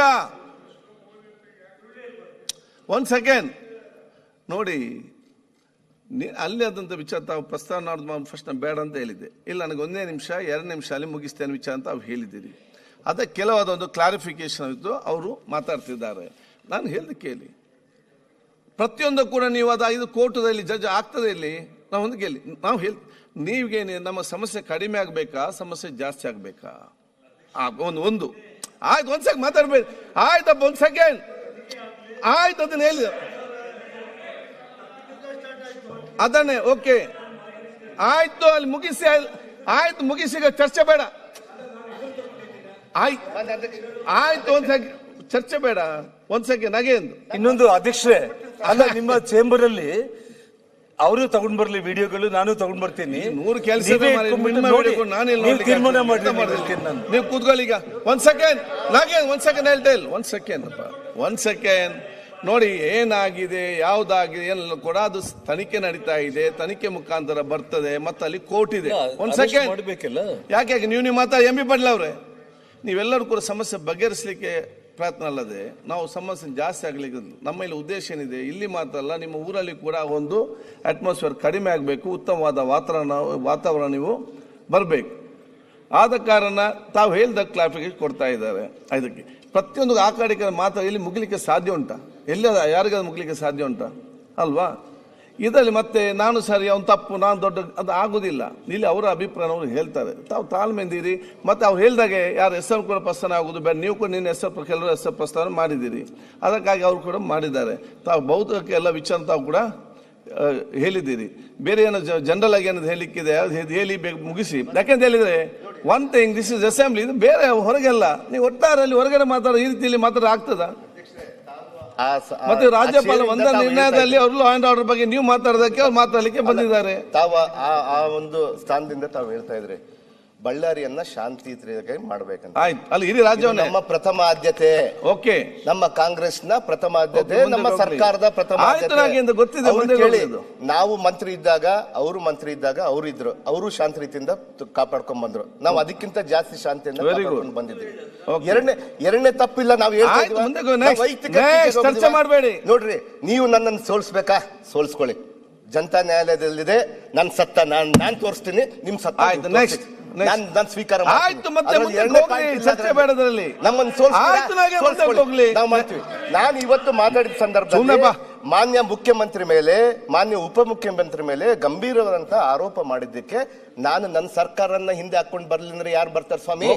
ಒಂದ್ ಸೆಕೆಂಡ್ ನೋಡಿ ಅಲ್ಲಿ ಆದಂಥ ವಿಚಾರ ತಾವು ಪ್ರಸ್ತಾವ ಮಾಡೋದು ಫಸ್ಟ್ ನಾನು ಬೇಡ ಅಂತ ಹೇಳಿದ್ದೆ ಇಲ್ಲ ನನಗೆ 1 ನಿಮಿಷ 2 ನಿಮಿಷ ಅಲ್ಲಿ ಮುಗಿಸ್ತೇನೆ ವಿಚಾರ ಅಂತ ಅವ್ರು ಹೇಳಿದ್ದೀರಿ ಅದಕ್ಕೆ ಕೆಲವಾದ ಒಂದು ಕ್ಲಾರಿಫಿಕೇಶನ್ ಇತ್ತು ಅವರು ಮಾತಾಡ್ತಿದ್ದಾರೆ ನಾನು ಹೇಳ್ದೆ ಕೇಳಿ ಪ್ರತಿಯೊಂದು ಕೂಡ ನೀವು ಅದು 5 ಕೋರ್ಟದಲ್ಲಿ ಜಡ್ಜ್ ಆಗ್ತದೆ ಇಲ್ಲಿ ನಾವು ಒಂದು ಕೇಳಿ ನಾವು ನೀವೇನೆ ನಮ್ಮ ಸಮಸ್ಯೆ ಕಡಿಮೆ ಆಗಬೇಕಾ ಸಮಸ್ಯೆ ಜಾಸ್ತಿ ಆಗಬೇಕಾ ಒಂದು ಆಯ್ತು ಒಂದ್ ಸೆಕೆಂಡ್ ಮಾತಾಡ್ಬೇಡಿ ಆಯ್ತಪ್ಪ ಒಂದ್ ಸೆಕೆಂಡ್ ಆಯ್ತು ಅದನ್ನ ಹೇಳಿದ ಅದನ್ನೇ ಓಕೆ ಆಯ್ತು, ಅಲ್ಲಿ ಮುಗಿಸಿ, ಆಯ್ತು ಮುಗಿಸಿ, ಈಗ ಚರ್ಚೆ ಬೇಡ. ಆಯ್ತು ಒಂದ್ ಸೆಕೆಂಡ್, ಚರ್ಚೆ ಬೇಡ, ಒಂದ್ ಸೆಕೆಂಡ್ ನಾಗೇಂದ್ರ. ಇನ್ನೊಂದು ಅಧ್ಯಕ್ಷರೇ, ಅಲ್ಲ ನಿಮ್ಮ ಚೇಂಬರ್ ಅಲ್ಲಿ ಅವರು ತಗೊಂಡ್ ಬರ್ಲಿ ವಿಡಿಯೋಗಳು, ನಾನು ತಗೊಂಡ್ ಬರ್ತೀನಿ. 100 ಕೆಲಸ ತೀರ್ಮಾನ ಮಾಡಿ. ನೀವು ಕೂತ್ಕೊಳ್ಳಿ ಈಗ. ಒಂದ್ ಸೆಕೆಂಡ್ ನಾಗೇಂದ್ರ, ಒಂದ್ ಸೆಕೆಂಡ್ ಹೇಳ್ತಾ ಇಲ್ಲ, ಒಂದ್ ಸೆಕೆಂಡ್ ಅಪ್ಪ, ಒಂದ್ ಸೆಕೆಂಡ್. ನೋಡಿ ಏನಾಗಿದೆ, ಯಾವ್ದಾಗಿದೆ ಎಲ್ಲ ಕೂಡ ಅದು ತನಿಖೆ ನಡೀತಾ ಇದೆ, ತನಿಖೆ ಮುಖಾಂತರ ಬರ್ತದೆ, ಮತ್ತೆ ಅಲ್ಲಿ ಕೋರ್ಟ್ ಇದೆ. ಒಂದ್ ಸೆಕೆಂಡ್ ಮಾಡ್ಬೇಕಲ್ಲ. ಯಾಕೆ ನೀವು ಮಾತಾಡಿ ಎಂ ಬಿ ಪಾಟೀಲ್ ಅವ್ರೆ, ನೀವೆಲ್ಲರೂ ಕೂಡ ಸಮಸ್ಯೆ ಬಗೆಹರಿಸಲಿಕ್ಕೆ ಪ್ರಯತ್ನ ಅಲ್ಲದೆ ನಾವು ಸಮಸ್ಯೆ ಜಾಸ್ತಿ ಆಗ್ಲಿಕ್ಕೆ ನಮ್ಮಲ್ಲಿ ಉದ್ದೇಶ ಏನಿದೆ, ಇಲ್ಲಿ ಮಾತ್ರ ಅಲ್ಲ, ನಿಮ್ಮ ಊರಲ್ಲಿ ಕೂಡ ಒಂದು ಅಟ್ಮಾಸ್ಫಿಯರ್ ಕಡಿಮೆ ಆಗಬೇಕು, ಉತ್ತಮವಾದ ವಾತಾವರಣ ನೀವು ಬರಬೇಕು. ಆದ ಕಾರಣ ತಾವು ಹೇಳಿದ ಕ್ಲಾರಿಫಿಕೇಶನ್ ಕೊಡ್ತಾ ಇದ್ದಾರೆ. ಇದಕ್ಕೆ ಪ್ರತಿಯೊಂದು ಆ ಕಡೆ ಮಾತ್ರ ಇಲ್ಲಿ ಮುಗಿಲಿಕ್ಕೆ ಸಾಧ್ಯ ಉಂಟಾ? ಎಲ್ಲಿ ಯಾರಿಗಾದ್ರು ಮುಗಿಲಿಕ್ಕೆ ಸಾಧ್ಯ ಉಂಟಾ? ಅಲ್ವಾ? ಇದರಲ್ಲಿ ಮತ್ತೆ ನಾನು ಸರಿ, ಅವ್ನು ತಪ್ಪು, ನಾನು ದೊಡ್ಡ, ಅದು ಆಗೋದಿಲ್ಲ. ಇಲ್ಲಿ ಅವರ ಅಭಿಪ್ರಾಯ ಅವರು ಹೇಳ್ತಾರೆ, ತಾವು ತಾಳ್ಮೆಂದಿರಿ. ಮತ್ತೆ ಅವ್ರು ಹೇಳಿದಾಗೆ ಯಾರು ಹೆಸರು ಕೂಡ ಪ್ರಸ್ಥಾನ ಆಗೋದು ಬೇಡ, ನೀವು ಕೂಡ ನಿನ್ನ ಹೆಸರು, ಕೆಲವರು ಹೆಸರು ಪ್ರಸ್ಥಾನ ಮಾಡಿದ್ದೀರಿ, ಅದಕ್ಕಾಗಿ ಅವರು ಕೂಡ ಮಾಡಿದ್ದಾರೆ. ತಾವು ಭೌತಿಕ ಎಲ್ಲ ವಿಚಾರ ತಾವು ಕೂಡ ಹೇಳಿದ್ದೀರಿ. ಬೇರೆ ಏನೋ ಜನರಲ್ ಆಗಿ ಏನದು ಹೇಳಿಕ್ಕಿದೆ ಹೇಳಿ ಮುಗಿಸಿ. ಯಾಕೆಂತ ಹೇಳಿದ್ರೆ one thing, this is assembly, ಇದು ಬೇರೆ ಹೊರಗೆಲ್ಲ ನೀವು ಒಟ್ಟಾರಲ್ಲಿ ಹೊರಗಡೆ ಮಾತಾಡೋ ಈ ರೀತಿಯಲ್ಲಿ ಮಾತಾಡ ಆಗ್ತದ? ಮತ್ತೆ ರಾಜ್ಯಪಾಲ ಒಂದ ನಿರ್ಣಯದಲ್ಲಿ ಅವರು ಲಾ ಅಂಡ್ ಆರ್ಡರ್ ಬಗ್ಗೆ ನೀವು ಮಾತಾಡೋದಕ್ಕೆ ಅವ್ರು ಮಾತಾಡಲಿಕ್ಕೆ ಬಂದಿದ್ದಾರೆ. ತಾವು ಆ ಒಂದು ಸ್ಥಾನದಿಂದ ತಾವು ಹೇಳ್ತಾ ಇದ್ರಿ ಬಳ್ಳಾರಿಯನ್ನ ಶಾಂತಿ ಮಾಡ್ಬೇಕಂತ. ಆಯ್ತು, ಅಲ್ಲಿ ಇಡೀ ರಾಜ್ಯವನ್ನ ನಮ್ಮ ಪ್ರಥಮ ಆದ್ಯತೆ. ಓಕೆ, ನಮ್ಮ ಕಾಂಗ್ರೆಸ್ನ ಪ್ರಥಮ ಆದ್ಯತೆ, ನಮ್ಮ ಸರ್ಕಾರದ ಪ್ರಥಮ ಆದ್ಯತೆ. ಗೊತ್ತಿದೆ. ನಾವು ಮಂತ್ರಿ ಇದ್ದಾಗ, ಅವರು ಮಂತ್ರಿ ಇದ್ದಾಗ ಅವರು ಇದ್ರು, ಅವರು ಶಾಂತಿ ರೀತಿಯಿಂದ ಕಾಪಾಡ್ಕೊಂಡ್ ಬಂದ್ರು. ನಾವು ಅದಕ್ಕಿಂತ ಜಾಸ್ತಿ ಶಾಂತಿಯಿಂದ ಕಾಪಾಡ್ಕೊಂಡು ಬಂದಿದ್ದೀವಿ. ಎರಡನೇ ತಪ್ಪಿಲ್ಲ. ನಾವು ಚರ್ಚೆ ಮಾಡಬೇಡಿ. ನೋಡ್ರಿ, ನೀವು ನನ್ನನ್ನು ಸೋಲ್ಸ್ಬೇಕಾ? ಸೋಲ್ಸ್ಕೊಳ್ಳಿ. ಜನತಾ ನ್ಯಾಯಾಲಯದಲ್ಲಿದೆ. ನನ್ ಸತ್ತ ನಾನ್ ತೋರಿಸ್ತೀನಿ, ನಿಮ್ ಸತ್ತ ನೆಕ್ಸ್ಟ್ ನಾನು ಸ್ವೀಕಾರ ಆಯ್ತು. ಮತ್ತೆ ಚರ್ಚೆ ಬೇಡದ್ರಲ್ಲಿ ನಮ್ಮನ್ನು ಸೋಲ್ಸ್ಕೊಳ್ಳಿ, ನಾವು ಮಾಡ್ತೀವಿ. ನಾನು ಇವತ್ತು ಮಾತಾಡಿದ ಸಂದರ್ಭದಲ್ಲಿ ಮಾನ್ಯ ಮುಖ್ಯಮಂತ್ರಿ ಮೇಲೆ, ಮಾನ್ಯ ಉಪಮುಖ್ಯಮಂತ್ರಿ ಮೇಲೆ ಗಂಭೀರವಾದಂತ ಆರೋಪ ಮಾಡಿದ್ದಕ್ಕೆ ನಾನು ನನ್ನ ಸರ್ಕಾರನ ಹಿಂದೆ ಹಾಕೊಂಡು ಬರ್ಲಿಲ್ಲ ಅಂದ್ರೆ ಯಾರು ಬರ್ತಾರೆ ಸ್ವಾಮಿ?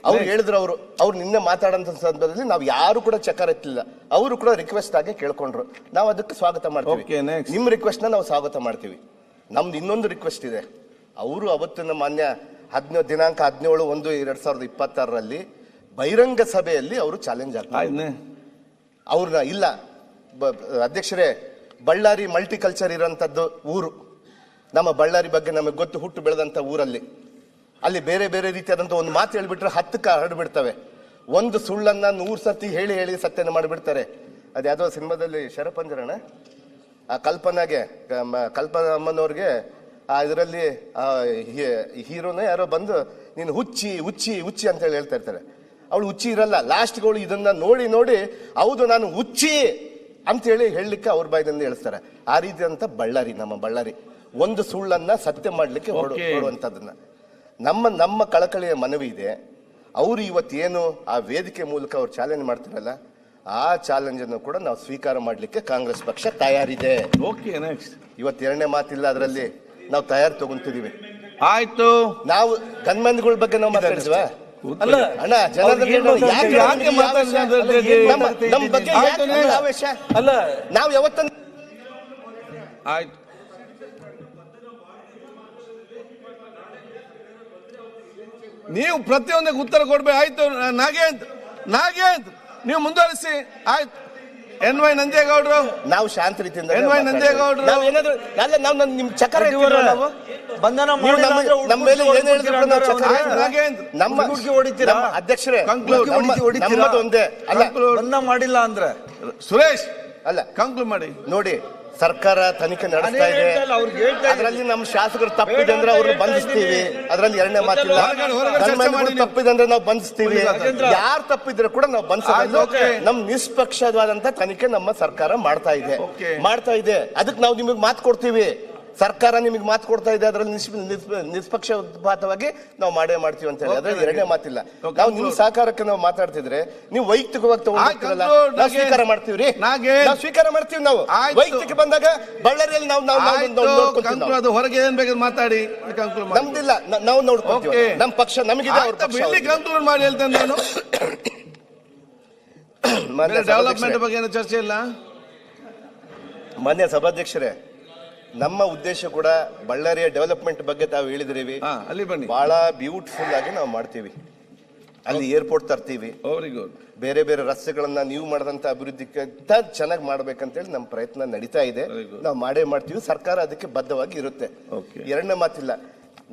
ಅವ್ರು ಹೇಳಿದ್ರು, ಅವ್ರು ನಿನ್ನೆ ಮಾತಾಡಂತ ಸಂದರ್ಭದಲ್ಲಿ ನಾವು ಯಾರು ಕೂಡ ಚಕಾರ ಎತ್ತಲಿಲ್ಲ. ಅವರು ಕೂಡ ರಿಕ್ವೆಸ್ಟ್ ಆಗಿ ಕೇಳ್ಕೊಂಡ್ರು. ನಾವು ಅದಕ್ಕೆ ಸ್ವಾಗತ ಮಾಡ್ತೀವಿ. ನಿಮ್ ರಿಕ್ವೆಸ್ಟ್ ನ ನಾವು ಸ್ವಾಗತ ಮಾಡ್ತೀವಿ. ನಮ್ದು ಇನ್ನೊಂದು ರಿಕ್ವೆಸ್ಟ್ ಇದೆ. ಅವರು ಅವತ್ತಿನ ಮಾನ್ಯ ದಿನಾಂಕ 17/1/2026 ಬಹಿರಂಗ ಸಭೆಯಲ್ಲಿ ಅವರು ಚಾಲೆಂಜ್ ಆಗ್ತಾರೆ. ಅವ್ರನ್ನ ಇಲ್ಲ ಅಧ್ಯಕ್ಷರೇ, ಬಳ್ಳಾರಿ ಮಲ್ಟಿಕಲ್ಚರ್ ಇರೋಂಥದ್ದು ಊರು. ನಮ್ಮ ಬಳ್ಳಾರಿ ಬಗ್ಗೆ ನಮಗೆ ಗೊತ್ತು, ಹುಟ್ಟು ಬೆಳೆದಂತ ಊರಲ್ಲಿ. ಅಲ್ಲಿ ಬೇರೆ ಬೇರೆ ರೀತಿಯಾದಂತ ಒಂದು ಮಾತು ಹೇಳ್ಬಿಟ್ರೆ 10 ಹರಡ್ಬಿಡ್ತವೆ. ಒಂದು ಸುಳ್ಳನ್ನ 100 ಸರ್ತಿ ಹೇಳಿ ಸತ್ಯನ ಮಾಡಿಬಿಡ್ತಾರೆ. ಅದ್ಯಾವುದೋ ಸಿನಿಮಾದಲ್ಲಿ ಶರಪಂಜರಣ ಆ ಕಲ್ಪನಾಗೆ, ಕಲ್ಪನಾ ಅಮ್ಮನವ್ರಿಗೆ ಇದರಲ್ಲಿ ಹೀರೋನ ಯಾರೋ ಬಂದು ನೀನು ಹುಚ್ಚಿ ಹುಚ್ಚಿ ಹುಚ್ಚಿ ಅಂತ ಹೇಳ್ತಾ ಇರ್ತಾರೆ. ಅವಳು ಹುಚ್ಚಿ ಇರಲ್ಲ. ಲಾಸ್ಟ್ಗಳು ಇದನ್ನ ನೋಡಿ ಹೌದು ನಾನು ಹುಚ್ಚಿ ಅಂತ ಹೇಳಲಿಕ್ಕೆ ಅವ್ರ ಬಾಯಿದಿಂದ ಹೇಳ್ತಾರೆ. ಆ ರೀತಿ ಅಂತ ಬಳ್ಳಾರಿ, ನಮ್ಮ ಬಳ್ಳಾರಿ ಒಂದು ಸುಳ್ಳನ್ನ ಸತ್ಯ ಮಾಡ್ಲಿಕ್ಕೆ ಹೊರಡುವಂತದನ್ನ ನಮ್ಮ ಕಳಕಳಿಯ ಮನವಿ ಇದೆ. ಅವರು ಇವತ್ತೇನು ಆ ವೇದಿಕೆ ಮೂಲಕ ಅವ್ರು ಚಾಲೆಂಜ್ ಮಾಡ್ತಿರಲ್ಲ, ಆ ಚಾಲೆಂಜ್ ಅನ್ನು ಕೂಡ ನಾವು ಸ್ವೀಕಾರ ಮಾಡ್ಲಿಕ್ಕೆ ಕಾಂಗ್ರೆಸ್ ಪಕ್ಷ ತಯಾರಿದೆ. Okay, next. ಇವತ್ತು ಎರಡನೇ ಮಾತಿಲ್ಲ, ಅದರಲ್ಲಿ ನಾವು ತಯಾರಿ ತಗೊಂತಿದೀವಿ. ಆಯ್ತು, ನಾವು ಗನ್ಮನ್ಗಳ ಬಗ್ಗೆ ನಾವು ಮಾತಾಡಿದ್ವಾ? ಅಲ್ಲ ಅಣ್ಣ, ನಮ್ಮ ಬಗ್ಗೆ ಆವೇಶ ಅಲ್ಲ, ನಾವು ಯಾವತ್ತ ಆಯ್ತು. ನೀವು ಪ್ರತಿಯೊಂದಕ್ಕೆ ಉತ್ತರ ಕೊಡ್ಬೇಕು. ಆಯ್ತು ನಾಗೇಂದ್ರ ನೀವು ಮುಂದುವರಿಸಿ. ಆಯ್ತು. NY ನಂಜೇಗೌಡರು, ನಾವು ಶಾಂತ ರೀತಿಯಿಂದ NY ನಂಜೇಗೌಡರು ನಿಮ್ ಚಕ್ರ ಬಂಧನ ನಮ್ಮ ಮೇಲೆ ಏನ್ ಹೇಳಿದ್ರು ನಮ್ಮ ಅಧ್ಯಕ್ಷರೇ ನಮ್ಮದು ಒಂದೇ ಅಲ್ಲ. ಬಂಧನ ಮಾಡಿಲ್ಲ ಅಂದ್ರೆ ಸುರೇಶ್ ಅಲ್ಲ, ಕಂಕ್ಲೂಡ್ ಮಾಡಿ. ನೋಡಿ, ಸರ್ಕಾರ ತನಿಖೆ ನಡೆಸ್ತಾ ಇದೆ. ಅದರಲ್ಲಿ ನಮ್ಮ ಶಾಸಕರು ತಪ್ಪಿದೆ ಅಂದ್ರೆ ಅವ್ರನ್ನ ಬಂಧಿಸ್ತೀವಿ. ಅದರಲ್ಲಿ ಎರಡನೇ ಮಾತಿಲ್ಲ. ತಪ್ಪಿದೆ ಅಂದ್ರೆ ನಾವು ಬಂಧಿಸ್ತೀವಿ. ಯಾರು ತಪ್ಪಿದ್ರೆ ಕೂಡ ನಾವು ಬಂಧಿಸೋದು. ನಮ್ ನಿಷ್ಪಕ್ಷವಾದಂತ ತನಿಖೆ ನಮ್ಮ ಸರ್ಕಾರ ಮಾಡ್ತಾ ಇದೆ. ಅದಕ್ಕೆ ನಾವು ನಿಮಗೆ ಮಾತು ಕೊಡ್ತೀವಿ. ಸರ್ಕಾರ ನಿಮಗೆ ಮಾತು ಕೊಡ್ತಾ ಇದೆ, ಅದರಲ್ಲಿ ನಿಷ್ಪಕ್ಷಪಾತವಾಗಿ ನಾವು ಮಾಡೇ ಮಾಡ್ತೀವಿ ಅಂತ ಹೇಳಿ. ಅದ್ರಲ್ಲಿ ಎರಡನೇ ಮಾತಿಲ್ಲ. ನಾವು ನಿಮ್ ಸಹಕಾರಕ್ಕೆ ನಾವು ಮಾತಾಡ್ತಿದ್ರೆ ನೀವು ವೈಯಕ್ತಿಕವಾಗಿ ತಗೊಂಡಿರ್ತೀರಲ್ಲ, ನಾವು ಸ್ವೀಕಾರ ಮಾಡ್ತೀವ್ರಿ. ನಾವು ಸ್ವೀಕಾರ ಮಾಡ್ತೀವಿ. ನಾವು ವೈಯಕ್ತಿಕ ಬಂದಾಗ ಬಳ್ಳಾರಿಯಲ್ಲಿ ನಾವು ಹೊರಗೆ ಏನ್ ಬೇಕಾದ್ರೆ ಮಾತಾಡಿ, ನಮ್ದಿಲ್ಲ, ನಾವು ನೋಡ್ಕೊಳ್ತೀವಿ. ನಮ್ಮ ಪಕ್ಷ ನಮಗಿದೆ, ಅವ್ರ ಪಕ್ಷ ಕಂಕ್ಲೂಡ್ ಮಾಡಿ ಹೇಳ್ತೇನೆ ನಾನು. ಡೆವಲಪ್ಮೆಂಟ್ ಬಗ್ಗೆ ಏನು ಚರ್ಚೆ ಇಲ್ಲ. ಮಾನ್ಯ ಸಭಾಧ್ಯಕ್ಷರೇ, ನಮ್ಮ ಉದ್ದೇಶ ಕೂಡ ಬಳ್ಳಾರಿಯ ಡೆವಲಪ್ಮೆಂಟ್ ಬಗ್ಗೆ ತಾವು ಹೇಳಿದ್ರಿ. ಅಲ್ಲಿ ಬನ್ನಿ. ಬಹಳ ಬ್ಯೂಟಿಫುಲ್ ಆಗಿ ನಾವು ಮಾಡ್ತೀವಿ. ಅಲ್ಲಿ ಏರ್ಪೋರ್ಟ್ ತರ್ತೀವಿ. Very good. ಬೇರೆ ಬೇರೆ ರಸ್ತೆಗಳನ್ನ ನೀವು ಮಾಡಿದಂತ ಅಭಿವೃದ್ಧಿಗಿಂತ ಚೆನ್ನಾಗಿ ಮಾಡ್ಬೇಕಂತೇಳಿ ನಮ್ಮ ಪ್ರಯತ್ನ ನಡೀತಾ ಇದೆ. ನಾವು ಮಾಡೇ ಮಾಡ್ತೀವಿ. ಸರ್ಕಾರ ಅದಕ್ಕೆ ಬದ್ಧವಾಗಿ ಇರುತ್ತೆ. ಎರಡನೇ ಮಾತಿಲ್ಲ.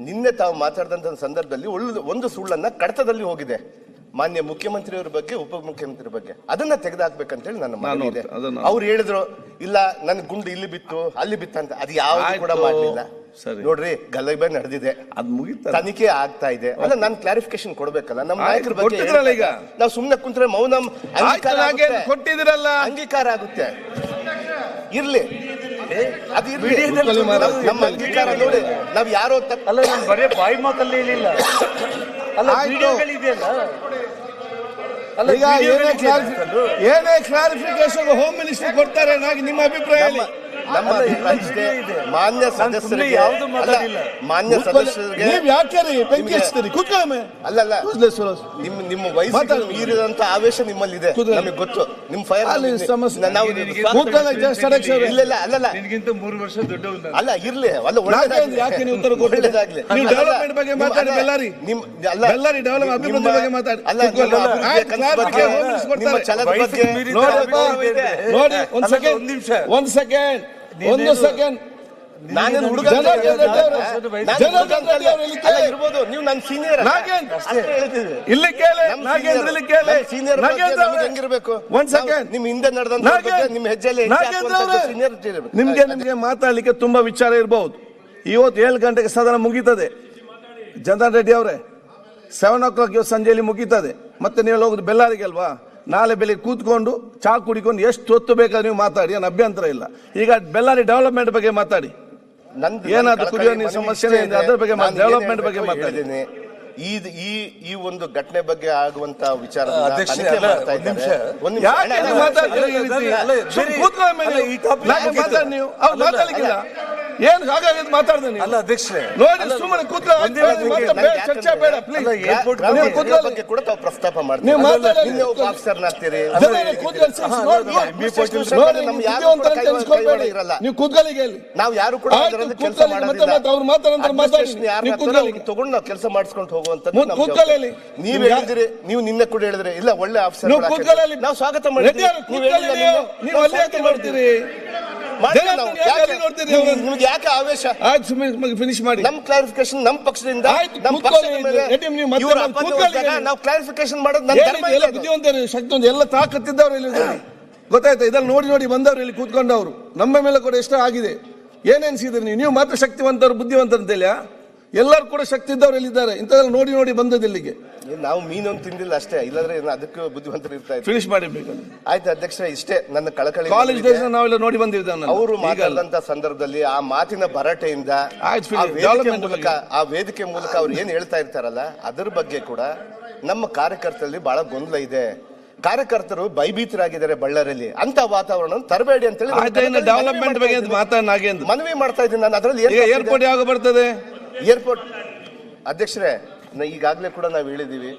ನಿನ್ನೆ ತಾವು ಮಾತಾಡಿದಂತ ಸಂದರ್ಭದಲ್ಲಿ ಒಂದು ಸುಳ್ಳನ್ನ ಕಡತದಲ್ಲಿ ಹೋಗಿದೆ. ಮಾನ್ಯ ಮುಖ್ಯಮಂತ್ರಿಯವರ ಬಗ್ಗೆ, ಉಪಮುಖ್ಯಮಂತ್ರಿ ಬಗ್ಗೆ, ಅದನ್ನ ತೆಗೆದುಹಾಕ್ಬೇಕಂತೇಳಿ ನನ್ನ ಮನವಿ ಇದೆ. ಅವ್ರು ಹೇಳಿದ್ರು ಇಲ್ಲ ನನ್ ಗುಂಡು ಇಲ್ಲಿ ಬಿತ್ತು ಅಲ್ಲಿ ಬಿತ್ತಂತ. ಅದು ಯಾವ್ದು ಕೂಡ ಮಾಡ್ಲಿಲ್ಲ. ನೋಡ್ರಿ, ಗಲಭೆ ನಡೆದಿದೆ, ಅದ್ ಮುಗಿತ, ತನಿಖೆ ಆಗ್ತಾ ಇದೆ. ಅಲ್ಲ, ನಾನು ಕ್ಲಾರಿಫಿಕೇಶನ್ ಕೊಡ್ಬೇಕಲ್ಲ ನಮ್ಮ ನಾಯಕರ ಬಗ್ಗೆ. ಈಗ ನಾವು ಸುಮ್ನೆ ಕುಂತ್ರೆ ಮೌನಂ ಕೊಟ್ಟಿದ್ರಲ್ಲ, ಅಂಗೀಕಾರ ಆಗುತ್ತೆ. ಇರ್ಲಿ, ಅದು ಇರ್ಲಿ, ನಮ್ಮ ಅಂಗೀಕಾರ ನೋಡಿ. ನಾವ್ ಯಾರೋ ಅಲ್ಲ, ನಾನು ಬರೀ ಬಾಯಿ ಮಾತಲ್ಲಿ ಹೇಳಿಲ್ಲ. ಅಲ್ಲ, ವಿಡಿಯೋಗಳಿದೆಯಲ್ಲ. ಈಗ ಏನೇ ಕ್ಲಾರಿಫಿಕೇಶನ್ ಹೋಮ್ ಮಿನಿಸ್ಟರ್ ಕೊಡ್ತಾರೆ. ನಿಮ್ಮ ಅಭಿಪ್ರಾಯ ನಮ್ಮ ಮಾನ್ಯ ಸದಸ್ಯರಿಗೆ ಯಾವ್ದು ಮಾತಾಡಿಲ್ಲ. ಮಾನ್ಯ ಸದಸ್ಯರಿಗೆ ನೀವು ಯಾಕೆ ಬೆಂಕಿ ಹಚ್ತೀರಿ? ಕೂತ್ಕೊಳ್ಳಿ. ಅಲ್ಲ, ನಿಮ್ಮ ವಯಸ್ಸಿಗೆ ಮೀರಿದಂತ ಆವೇಶ ನಿಮ್ಮಲ್ಲಿ ಇದೆ, ನಮಗೆ ಗೊತ್ತು. ನಿಮ್ ಫೈರ್ ಇಲ್ಲ ಅಲ್ಲಲ್ಲ, ನಿನ್ಗಿಂತ 3 ವರ್ಷ ದೊಡ್ಡವನು. ಅಲ್ಲ, ಇರ್ಲಿ, ಅಲ್ಲ, ಯಾಕೆ ನೀವು ಉತ್ತರ ಕೊಟ್ಟಿದ್ದಾಗಲಿ? ನೀವು ಡೆವಲಪ್ಮೆಂಟ್ ಬಗ್ಗೆ ಮಾತಾಡಿ. ಬೆಳ್ಳಾರಿ ಡೆವಲಪ್ ಅಭಿವೃದ್ಧಿ ಬಗ್ಗೆ ಮಾತಾಡಿ. ನೋಡಿ, ಒಂದ್ ಸೆಕೆಂಡ್. ನಾನೇನು ಹುಡುಗ ಇರ್ಬೋದು, ನೀವು ನನ್ನ ಸೀನಿಯರ್. ಇಲ್ಲಿ ಕೇಳಿ, ಹೆಂಗಿರ್ಬೇಕು? ಒಂದ್ ಸೆಕೆಂಡ್. ನಿಮ್ ಹಿಂದೆ ನಡೆದಂತ ನಿಮ್ ಹೆಜ್ಜೆಯಲ್ಲಿ ನಿಮ್ಗೆ ಮಾತಾಡ್ಲಿಕ್ಕೆ ತುಂಬಾ ವಿಚಾರ ಇರಬಹುದು. ಇವತ್ತು 7 ಗಂಟೆಗೆ ಸದನ ಮುಗೀತದೆ. ಜನಾರ್ದನ್ ರೆಡ್ಡಿ ಅವರೇ, 7 o'clock ಇವತ್ತು ಸಂಜೆಯಲ್ಲಿ ಮುಗೀತದೆ. ಮತ್ತೆ ನೀವು ಹೋಗುದು ಬೆಳ್ಳಾರಿಗೆ ಅಲ್ವಾ? ನಾಳೆ ಬೆಳಿಗ್ಗೆ ಕೂತ್ಕೊಂಡು ಚಾ ಕುಡಿಕೊಂಡು ಎಷ್ಟು ಹೊತ್ತು ಬೇಕಾದ್ರೆ ನೀವು ಮಾತಾಡಿ, ಏನು ಅಭ್ಯಂತರ ಇಲ್ಲ. ಈಗ ಬೆಳ್ಳಾರಿ ಡೆವಲಪ್ಮೆಂಟ್ ಬಗ್ಗೆ ಮಾತಾಡಿ. ಏನಾದ್ರು ಕುಡಿಯೋ ನೀರು ಸಮಸ್ಯೆ ಇದೆ, ಅದ್ರ ಬಗ್ಗೆ ಡೆವಲಪ್ಮೆಂಟ್ ಬಗ್ಗೆ ಮಾತಾಡಿ. ಈ ಒಂದು ಘಟನೆ ಬಗ್ಗೆ ಆಗುವಂತ ವಿಚಾರ ಏನ್ ಹಾಗಾಗಿ ಮಾತಾಡ್ದೆ ಅಲ್ಲ ಅಧ್ಯಕ್ಷರೇ, ನೋಡಿ ಸುಮ್ಮನೆ ಚರ್ಚೆ ಬೇಡ ಪ್ಲೀಸ್. ಬಗ್ಗೆ ಕೂಡ ತಾವು ಪ್ರಸ್ತಾಪ ಮಾಡ್ತೀವಿ. ನೀವು ಕೂತ್ಕೊಳ್ಳಿಗೆ ನಾವು ಯಾರು ಕೂಡ ಅವ್ರು ಮಾತಾಡೋದು ತಗೊಂಡು ನಾವು ಕೆಲಸ ಮಾಡಿಸ್ಕೊಂಡು ಹೋಗುವಂತ. ನೀವ್ ಹೇಳಿದ್ರಿ, ನೀವು ನಿನ್ನೆ ಕೂಡ ಹೇಳಿದ್ರಿ ಇಲ್ಲ ಒಳ್ಳೆ ಆಫೀಸರ್ ನಾವು ಸ್ವಾಗತ ಮಾಡಿದ್ವಿ. ನೀವು ಅಲ್ಲಿ ಯಾಕೆ ಮಾಡ್ತೀರಿ? ನಿಮ್ಗೆ ಯಾಕೆ ಆವೇಶ? ಫಿನಿಶ್ ಮಾಡಿ. ನಮ್ ಕ್ಲಾರಿಫಿಕೇಶನ್ ನಮ್ಮ ಪಕ್ಷದಿಂದ ನಾವು ಕ್ಲಾರಿಫಿಕೇಶನ್ ಮಾಡೋದು ಬುದ್ಧಿವಂತರು, ಶಕ್ತಿ, ಎಲ್ಲ ತಾಕತ್ತಿದ್ದವ್ರು ಇಲ್ಲಿ ಗೊತ್ತಾಯ್ತಾ? ಇದೆಲ್ಲ ನೋಡಿ ಬಂದವ್ರು ಇಲ್ಲಿ ಕೂತ್ಕೊಂಡವ್ರು. ನಮ್ಮ ಮೇಲೆ ಕೂಡ ಎಷ್ಟೋ ಆಗಿದೆ. ಏನೆನ್ಸಿದ್ರಿ ನೀವು ಮಾತ್ರ ಶಕ್ತಿವಂತರು ಬುದ್ಧಿವಂತರು ಅಂತೇಳಿ? ಎಲ್ಲರೂ ಕೂಡ ಶಕ್ತಿ ಇದ್ದವ್ರು ಎಲ್ಲಿದ್ದಾರೆ? ಇಂಥದ್ದೆಲ್ಲ ನೋಡಿ ಬಂದದ್ದು ಇಲ್ಲಿಗೆ. ನಾವು ಮೀನೊಂದು ತಿಂದಿಲ್ಲ ಅಷ್ಟೇ, ಇಲ್ಲಾಂದ್ರೆ ಅದಕ್ಕೆ ಬುದ್ಧಿವಂತರು ಇರ್ತಾ ಇದ್ರು. ಫಿನಿಶ್ ಮಾಡಿರ್ಬೇಕು. ಆಯ್ತು ಅಧ್ಯಕ್ಷರೇ, ಇಷ್ಟೇ ನನ್ನ ಕಳಕಳಿ. ಕಾಲೇಜ್ ಡೇಸ್ ನಾವೆಲ್ಲ ನೋಡಿ ಬಂದಿದ್ದೇವೆ. ಅವರು ಮಾತಾಡಿದಂತ ಸಂದರ್ಭದಲ್ಲಿ ಆ ಮಾತಿನ ಭರಾಟೆಯಿಂದ ಆ ವೇದಿಕೆ ಮೂಲಕ ಅವ್ರು ಏನ್ ಹೇಳ್ತಾ ಇರ್ತಾರಲ್ಲ, ಅದ್ರ ಬಗ್ಗೆ ಕೂಡ ನಮ್ಮ ಕಾರ್ಯಕರ್ತರಲ್ಲಿ ಬಹಳ ಗೊಂದಲ ಇದೆ. ಕಾರ್ಯಕರ್ತರು ಭಯಭೀತರಾಗಿದ್ದಾರೆ ಬಳ್ಳಾರಿಯಲ್ಲಿ. ಅಂತ ವಾತಾವರಣ ತರಬೇಡಿ ಅಂತ ಹೇಳಿ ಡೆವಲಪ್ಮೆಂಟ್ ಬಗ್ಗೆ ಮನವಿ ಮಾಡ್ತಾ ಇದ್ದೀನಿ ನಾನು. ಅದರಲ್ಲಿ ಏರ್ಪೋರ್ಟ್ ಯಾವಾಗ ಬರ್ತದೆ? ಏರ್ಪೋರ್ಟ್ ಅಧ್ಯಕ್ಷರೇ, ಈಗಾಗಲೇ ಕೂಡ ನಾವು ಹೇಳಿದೀವಿ.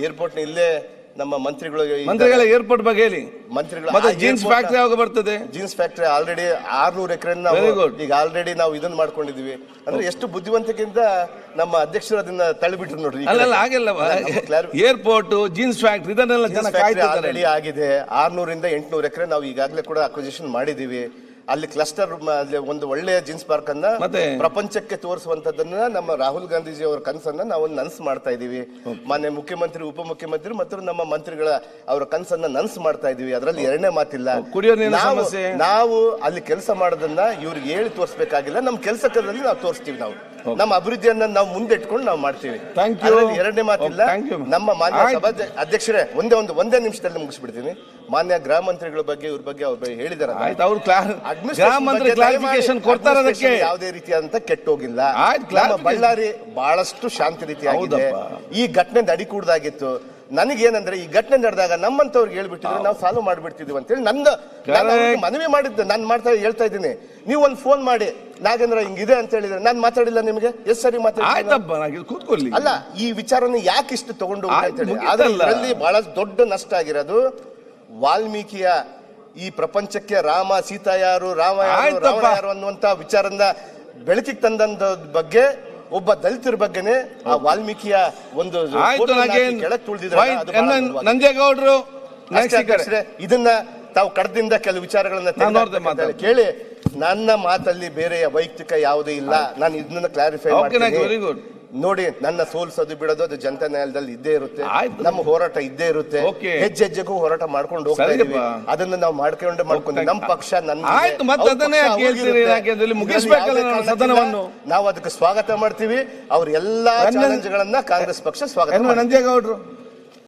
ಏರ್ಪೋರ್ಟ್ ಇಲ್ಲೇ ನಮ್ಮ ಮಂತ್ರಿಗಳ ಏರ್ಪೋರ್ಟ್ ಬಗ್ಗೆ ಹೇಳಿ. ಮಂತ್ರಿಗಳು ಜೀನ್ಸ್ ಫ್ಯಾಕ್ಟರಿ ಯಾವಾಗ ಬರ್ತದೆ? ಜೀನ್ಸ್ ಫ್ಯಾಕ್ಟರಿ ಆಲ್ರೆಡಿ 600 ಎಕರೆ ಈಗ ಆಲ್ರೆಡಿ ನಾವು ಇದನ್ನ ಮಾಡ್ಕೊಂಡಿದೀವಿ. ಅಂದ್ರೆ ಎಷ್ಟು ಬುದ್ಧಿವಂತಿಕೆಯಿಂದ ನಮ್ಮ ಅಧ್ಯಕ್ಷರು ಅದನ್ನ ತಳ್ಳಿಬಿಟ್ರು ನೋಡ್ರಿ. ಹಾಗೆಲ್ಲ ಏರ್ಪೋರ್ಟ್, ಜೀನ್ಸ್ ಫ್ಯಾಕ್ಟರಿ ಇದನ್ನೆಲ್ಲ ಜನ ಆಲ್ರೆಡಿ ಆಗಿದೆ. 600 ಇಂದ 800 ಎಕರೆ ನಾವು ಈಗಾಗಲೇ ಕೂಡ ಅಕ್ವಿಸಿಷನ್ ಮಾಡಿದೀವಿ. ಅಲ್ಲಿ ಕ್ಲಸ್ಟರ್ ಒಂದು ಒಳ್ಳೆಯ ಜೀನ್ಸ್ ಪಾರ್ಕ್ ಅನ್ನ ಪ್ರಪಂಚಕ್ಕೆ ತೋರಿಸುವಂತದನ್ನ ನಮ್ಮ ರಾಹುಲ್ ಗಾಂಧೀಜಿ ಅವರ ಕನಸನ್ನ ನಾವು ನನ್ಸ್ ಮಾಡ್ತಾ ಇದೀವಿ. ಮಾನ್ಯ ಮುಖ್ಯಮಂತ್ರಿ, ಉಪಮುಖ್ಯಮಂತ್ರಿ ಮತ್ತು ನಮ್ಮ ಮಂತ್ರಿಗಳ ಅವರ ಕನಸನ್ನ ನನ್ಸ್ ಮಾಡ್ತಾ ಇದೀವಿ. ಅದರಲ್ಲಿ ಎರಡನೇ ಮಾತಿಲ್ಲ. ನಾವು ಅಲ್ಲಿ ಕೆಲಸ ಮಾಡೋದನ್ನ ಇವ್ರಿಗೆ ಹೇಳಿ ತೋರಿಸಬೇಕಾಗಿಲ್ಲ. ನಮ್ಮ ಕೆಲಸದಲ್ಲಿ ನಾವು ತೋರಿಸ್ತೀವಿ. ನಾವು ನಮ್ಮ ಅಭಿವೃದ್ಧಿಯನ್ನ ನಾವು ಮುಂದೆ ಇಟ್ಕೊಂಡು ನಾವು ಮಾಡ್ತೀವಿ. ಎರಡನೇ ಮಾತಿಲ್ಲ. ನಮ್ಮ ಮಾನ್ಯ ಸಭಾ ಅಧ್ಯಕ್ಷರೇ, ಒಂದೇ ನಿಮಿಷದಲ್ಲಿ ಮುಗಿಸ್ಬಿಡ್ತೀನಿ. ಮಾನ್ಯ ಗೃಹ ಮಂತ್ರಿಗಳ ಬಗ್ಗೆ ಇವ್ರ ಬಗ್ಗೆ ಅವ್ರು ಹೇಳಿದಾರೆ. ಯಾವುದೇ ರೀತಿಯಾದಂತ ಕೆಟ್ಟೋಗಿಲ್ಲ. ಬಳ್ಳಾರಿ ಬಹಳಷ್ಟು ಶಾಂತಿ ರೀತಿಯಾಗಿದೆ. ಈ ಘಟನೆ ನಡಿಕೂಡ್ದಾಗಿತ್ತು. ನನಗೇನಂದ್ರೆ ಈ ಘಟನೆ ನಡೆದಾಗ ನಮ್ಮಂತವ್ರಿಗೆ ಹೇಳ್ಬಿಟ್ಟಿದ್ರೆ ನಾವು ಸಾಲ್ವ್ ಮಾಡ್ಬಿಡ್ತಿದ್ವಿ ಅಂತೇಳಿ ಮನವಿ ಮಾಡಿದ್ದೆ. ನಾನು ಹೇಳ್ತಾ ಇದ್ದೀನಿ, ನೀವು ಒಂದು ಫೋನ್ ಮಾಡಿ ನಾಗೇಂದ್ರ ಹಿಂಗಿದೆ ಅಂತ ಹೇಳಿದ್ರೆ ನಾನು ಮಾತಾಡಿಲ್ಲ ನಿಮಗೆ? ಎಸ್ ಸರಿ ಮಾತಾಡಿ. ಅಲ್ಲ, ಈ ವಿಚಾರನ ಯಾಕೆ ಇಷ್ಟು ತಗೊಂಡು ಅಂತ ಹೇಳಿ. ಆದ್ರೆ ಇದರಲ್ಲಿ ಬಹಳ ದೊಡ್ಡ ನಷ್ಟ ಆಗಿರೋದು ವಾಲ್ಮೀಕಿಯ ಈ ಪ್ರಪಂಚಕ್ಕೆ ರಾಮ ಸೀತಾ ಯಾರು, ರಾಮ ಯಾರು, ಆಯ್ತಪ್ಪ. ರಾವಣ ಯಾರು ಅನ್ನುವಂತ ವಿಚಾರನ ಬೆಳಕಿಗೆ ತಂದಂತ ಬಗ್ಗೆ ಒಬ್ಬ ದಲಿತರ ಬಗ್ಗೆನೆ ಆ ವಾಲ್ಮೀಕಿಯ ಒಂದು ಆಯ್ತು. photo ನ ಹಾಕಿ ನಾಗೇನ್ ಕೆಳಗೆ ತುಳಿದಿದ್ದಾರೆ. ಅದು ಬಹಳ ನೋವಾಗಿದೆ. ನಂಜೇಗೌಡರು ಅಷ್ಟೇ ಅಧ್ಯಕ್ಷರೇ, ಇದನ್ನ ತಾವು ಕಡದಿಂದ ಕೆಲವು ವಿಚಾರಗಳನ್ನ ನಾನು ನೋಡ್ದೆ ತೆಗೆದು ಕೇಳಿ, ನನ್ನ ಮಾತಲ್ಲಿ ಬೇರೆ ವೈಯಕ್ತಿಕ ಯಾವುದೂ ಇಲ್ಲ. ನಾನು ಇದನ್ನ ಕ್ಲಾರಿಫೈ Okay, ಮಾಡ್ತೀನಿ. Very good. ನೋಡಿ, ನನ್ನ ಸೋಲ್ಸೋದು ಬಿಡೋದು ಅದು ಜನತಾ ನ್ಯಾಯಾಲಯದಲ್ಲಿ ಇದ್ದೇ ಇರುತ್ತೆ. ಆಯ್ತು. ನಮ್ಮ ಹೋರಾಟ ಇದ್ದೇ ಇರುತ್ತೆ. Okay. ಹೆಜ್ಜೆ ಹೆಜ್ಜೆಗೂ ಹೋರಾಟ ಮಾಡ್ಕೊಂಡು ಹೋಗ್ತಾ ಇದೀವಿ. ಸರಿಯಪ್ಪ. ಅದನ್ನ ನಾವು ಮಾಡ್ಕೊಂಡು ನಮ್ಮ ಪಕ್ಷ ನನ್ನ ಆಯ್ತು, ಮತ್ತೆ ಅದನ್ನೇ ಕೇಳ್ತೀರಿ. ಯಾಕೆ ಅದ್ರಲ್ಲಿ ಮುಗಿಸ್ಬೇಕಲ್ಲ ನಾವು ಸದನವನ್ನು. ನಾವು ಅದಕ್ಕೆ ಸ್ವಾಗತ ಮಾಡ್ತೀವಿ. ಅವ್ರ ಎಲ್ಲಾ ಚಾಲೆಂಜ್ಗಳನ್ನ ಕಾಂಗ್ರೆಸ್ ಪಕ್ಷ ಸ್ವಾಗತ ಮಾಡ್ತೀವಿ. ನಂಜೇಗೌಡರು